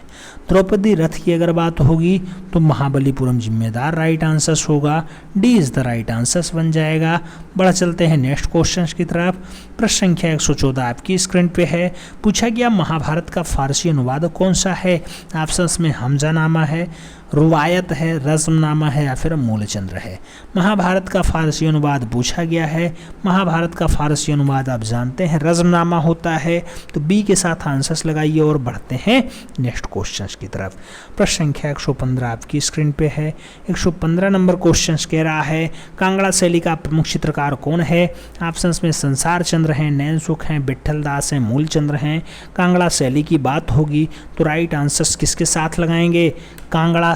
द्रौपदी रथ की अगर बात होगी तो महाबलीपुरम जिम्मेदार राइट आंसर्स होगा, D is the right answers बन जाएगा। बढ़ चलते हैं नेक्स्ट क्वेश्चंस की तरफ। प्रश्न संख्या 114 आपकी स्क्रीन पे है। पूछा गया महाभारत का फारसी अनुवाद कौन सा है। ऑप्शंस में हमजानामा है, रुवायत है, रज़्मनामा है या फिर मूलचंद्र है। महाभारत का फारसी अनुवाद पूछा गया है। महाभारत का फारसी अनुवाद आप जानते हैं रज़्मनामा होता है, तो बी के साथ आंसर्स लगाइए और बढ़ते हैं नेक्स्ट क्वेश्चंस की तरफ। प्रश्न संख्या 115 आपकी स्क्रीन पे है। 115 नंबर क्वेश्चंस कह रहा है कांगड़ा शैली का प्रमुख चित्रकार कौन है। ऑप्शंस में संसार चंद्र हैं, नैन सुख हैं, विट्ठल दास हैं, मूलचंद्र हैं। कांगड़ा शैली की बात होगी तो राइट आंसर्स किसके साथ लगाएंगे, कांगड़ा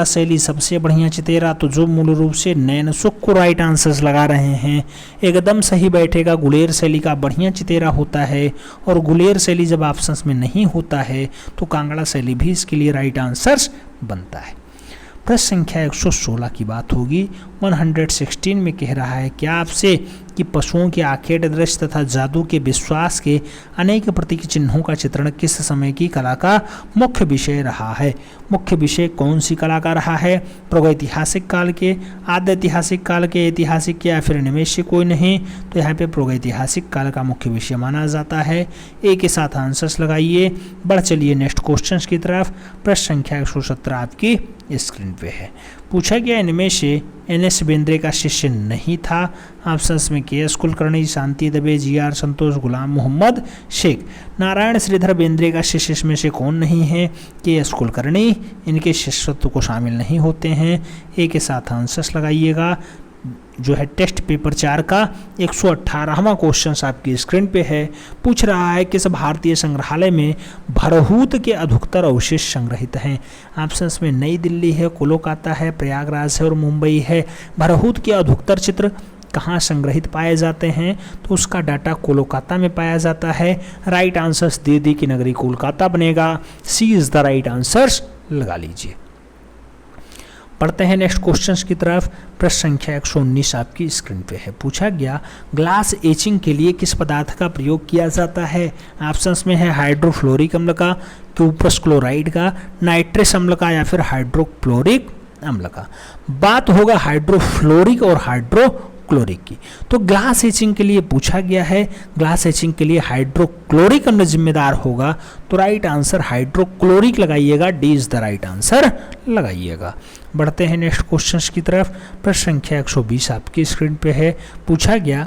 शैली सबसे बढ़िया चितेरा, तो जो मूल रूप से नैन सुख को राइट आंसर्स लगा रहे हैं एकदम सही बैठेगा। गुलेर शैली का बढ़िया चितेरा होता है और गुलेर शैली जब ऑप्शंस में नहीं होता है तो कांगड़ा शैली भी इसके लिए राइट आंसर्स बनता है। प्रश्न संख्या 116 की बात होगी। 116 में कह रहा है क्या आपसे कि पशुओं के आखेट दृश्य तथा जादू के विश्वास के अनेक प्रतीक चिन्हों का चित्रण किस समय की कला का मुख्य विषय रहा है। मुख्य विषय कौन सी कला का रहा है, प्रागैतिहासिक काल के, आद्य ऐतिहासिक काल के, ऐतिहासिक के या फिर इनमें से कोई नहीं। तो यहाँ पे प्रागैतिहासिक काल का मुख्य विषय माना जाता है। ए के साथ आंसर्स लगाइए। बढ़ चलिए नेक्स्ट क्वेश्चन की तरफ। प्रश्न संख्या 117 आपकी स्क्रीन पे है। पूछा गया इनमें से एन.एस. बेंद्रे का शिष्य नहीं था। ऑप्शंस में के.एस. कुलकर्णी, शांति दबे, जी.आर. संतोष, गुलाम मोहम्मद शेख। नारायण श्रीधर बेंद्रे का शिष्य इसमें से कौन नहीं है, के.एस. कुलकर्णी इनके शिष्यत्व को शामिल नहीं होते हैं। ए के साथ आंसर्स लगाइएगा। जो है टेस्ट पेपर 4 का 118वां क्वेश्चन आपकी स्क्रीन पे है। पूछ रहा है किस भारतीय संग्रहालय में भरहूत के अधिकतर अवशेष संग्रहित हैं। ऑप्शंस में नई दिल्ली है, कोलकाता है, प्रयागराज है और मुंबई है। भरहूत के अधिकतर चित्र कहाँ संग्रहित पाए जाते हैं, तो उसका डाटा कोलकाता में पाया जाता है। राइट आंसर्स दे दी कि नगरी कोलकाता बनेगा, सी इज द राइट आंसर्स लगा लीजिए। पढ़ते हैं नेक्स्ट क्वेश्चंस की तरफ। प्रश्न संख्या 119 आपकी स्क्रीन पे है। पूछा गया ग्लास एचिंग के लिए किस पदार्थ का प्रयोग किया जाता है। ऑप्शंस में है हाइड्रोफ्लोरिक अम्ल का, क्यूप्रस क्लोराइड का, नाइट्रस अम्ल का या फिर हाइड्रोक्लोरिक अम्ल का। बात होगा हाइड्रोफ्लोरिक और हाइड्रोक्लोरिक की। तो ग्लास एचिंग के लिए पूछा गया है, ग्लास एचिंग के लिए हाइड्रोक्लोरिक अम्ल जिम्मेदार होगा, तो राइट आंसर हाइड्रोक्लोरिक लगाइएगा, D is the right answer लगाइएगा। बढ़ते हैं नेक्स्ट क्वेश्चंस की तरफ। प्रश्न संख्या 120 आपकी स्क्रीन पे है। पूछा गया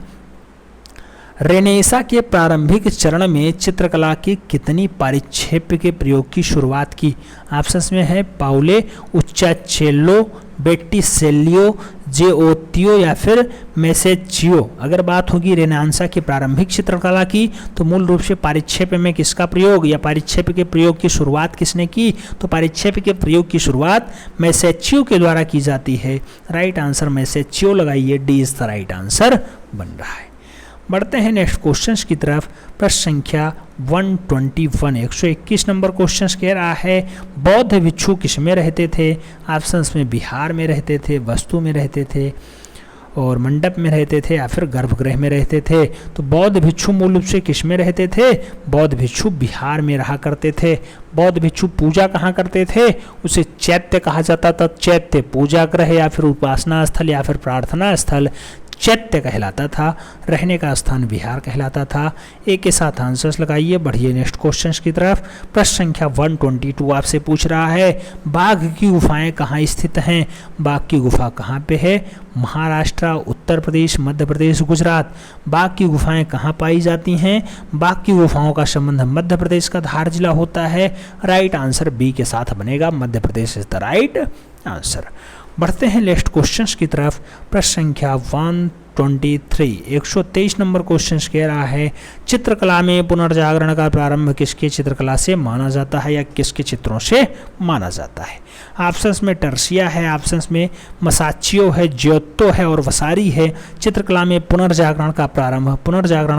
रेनेसां के प्रारंभिक चरण में चित्रकला की कितनी परिक्षेप के प्रयोग की शुरुआत की? ऑप्शंस में है पाउले, उच्चाचेल्लो, बेट्टिसेलियो, जेओतियो या फिर मेसेचियो। अगर बात होगी रेनेसां की प्रारंभिक चित्रकला की तो मूल रूप से परिक्षेप में किसका प्रयोग या परिक्षेप के प्रयोग की शुरुआत किसने की? तो परिक्षेप के प्रयोग की शुरुआत मेसेचियो के द्वारा की जाती है। राइट आंसर मेसेचियो लगाइए, D is the right answer बन रहा है। बढ़ते हैं नेक्स्ट क्वेश्चंस की तरफ। प्रश्न संख्या 121 121 नंबर क्वेश्चंस कह रहा है बौद्ध भिक्षु किस में रहते थे? ऑप्शंस में बिहार में रहते थे, वस्तु में रहते थे और मंडप में रहते थे या फिर गर्भगृह में रहते थे। तो बौद्ध भिक्षु मूल रूप से किस में रहते थे? बौद्ध भिक्षु बिहार में रहा करते थे। बौद्ध भिक्षु पूजा कहाँ करते थे? उसे चैत्य कहा जाता था। चैत्य पूजा गृह या फिर उपासना स्थल या फिर प्रार्थना स्थल चैत्य कहलाता था। रहने का स्थान बिहार कहलाता था। एक के साथ आंसर्स लगाइए। बढ़िए नेक्स्ट क्वेश्चंस की तरफ। प्रश्न संख्या 122 आपसे पूछ रहा है बाघ की गुफाएं कहाँ स्थित हैं? बाघ की गुफा कहाँ पे है? महाराष्ट्र, उत्तर प्रदेश, मध्य प्रदेश, गुजरात। बाघ की गुफाएं कहाँ पाई जाती हैं? बाघ की गुफाओं का संबंध मध्य प्रदेश का धार जिला होता है। राइट आंसर बी के साथ बनेगा, Madhya Pradesh is the right answer. बढ़ते हैं नेक्स्ट क्वेश्चंस की तरफ। प्रश्न संख्या 123 123 नंबर क्वेश्चंस कह रहा है चित्रकला में पुनर्जागरण का प्रारंभ किसके चित्रकला से माना जाता है या किसके चित्रों से माना जाता है? ऑप्शंस में टर्सिया है, ऑप्शंस में मसाचियो है, जियोत्तो है और वसारी है। चित्रकला में पुनर्जागरण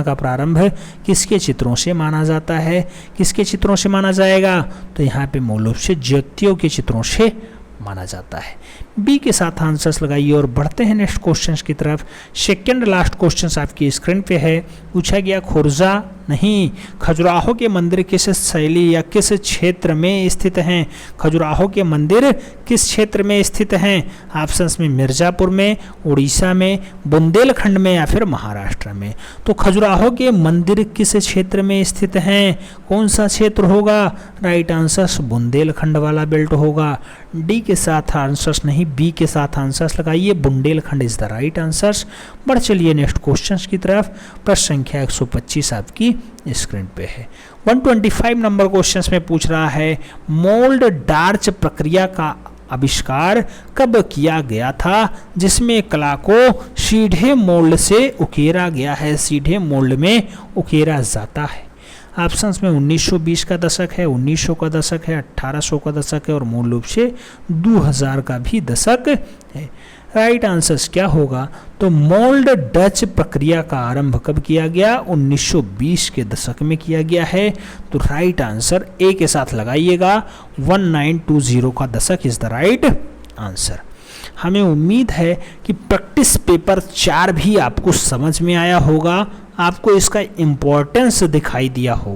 का प्रारंभ किसके चित्रों से माना जाता है? किसके चित्रों से माना जाएगा? तो यहाँ पे मूल रूप से जियोत्तियों के चित्रों से माना जाता है। बी के साथ आंसर्स लगाइए और बढ़ते हैं नेक्स्ट क्वेश्चंस की तरफ। सेकंड लास्ट क्वेश्चंस आपकी स्क्रीन पे है। पूछा गया खुर्जा नहीं, खजुराहो के मंदिर किस शैली या किस क्षेत्र में स्थित हैं? खजुराहो के मंदिर किस क्षेत्र में स्थित हैं? ऑप्शंस में मिर्जापुर में, उड़ीसा में, बुंदेलखंड में या फिर महाराष्ट्र में। तो खजुराहो के मंदिर किस क्षेत्र में स्थित हैं? कौन सा क्षेत्र होगा? राइट आंसर बुंदेलखंड वाला बेल्ट होगा। डी के साथ आंसर्स नहीं, बी के साथ आंसर्स लगाइए, Bundelkhand is the right answers. बढ़ चलिए नेक्स्ट क्वेश्चंस की तरफ। प्रश्न संख्या 125 आपकी स्क्रीन पे है। 125 नंबर क्वेश्चंस में पूछ रहा है मोल्ड डार्च प्रक्रिया का आविष्कार कब किया गया था जिसमें कला को सीधे मोल्ड से उकेरा गया है? सीधे मोल्ड में उकेरा जाता है। ऑप्शंस में 1920 का दशक है, 1900 का दशक है, 1800 का दशक है और मूल रूप से 2000 का भी दशक है। राइट आंसर्स क्या होगा? तो मोल्ड डच प्रक्रिया का आरंभ कब किया गया? 1920 के दशक में किया गया है। तो राइट आंसर ए के साथ लगाइएगा, 1920 का दशक इज द राइट आंसर। हमें उम्मीद है कि प्रैक्टिस पेपर 4 भी आपको समझ में आया होगा, आपको इसका इम्पोर्टेंस दिखाई दिया होगा।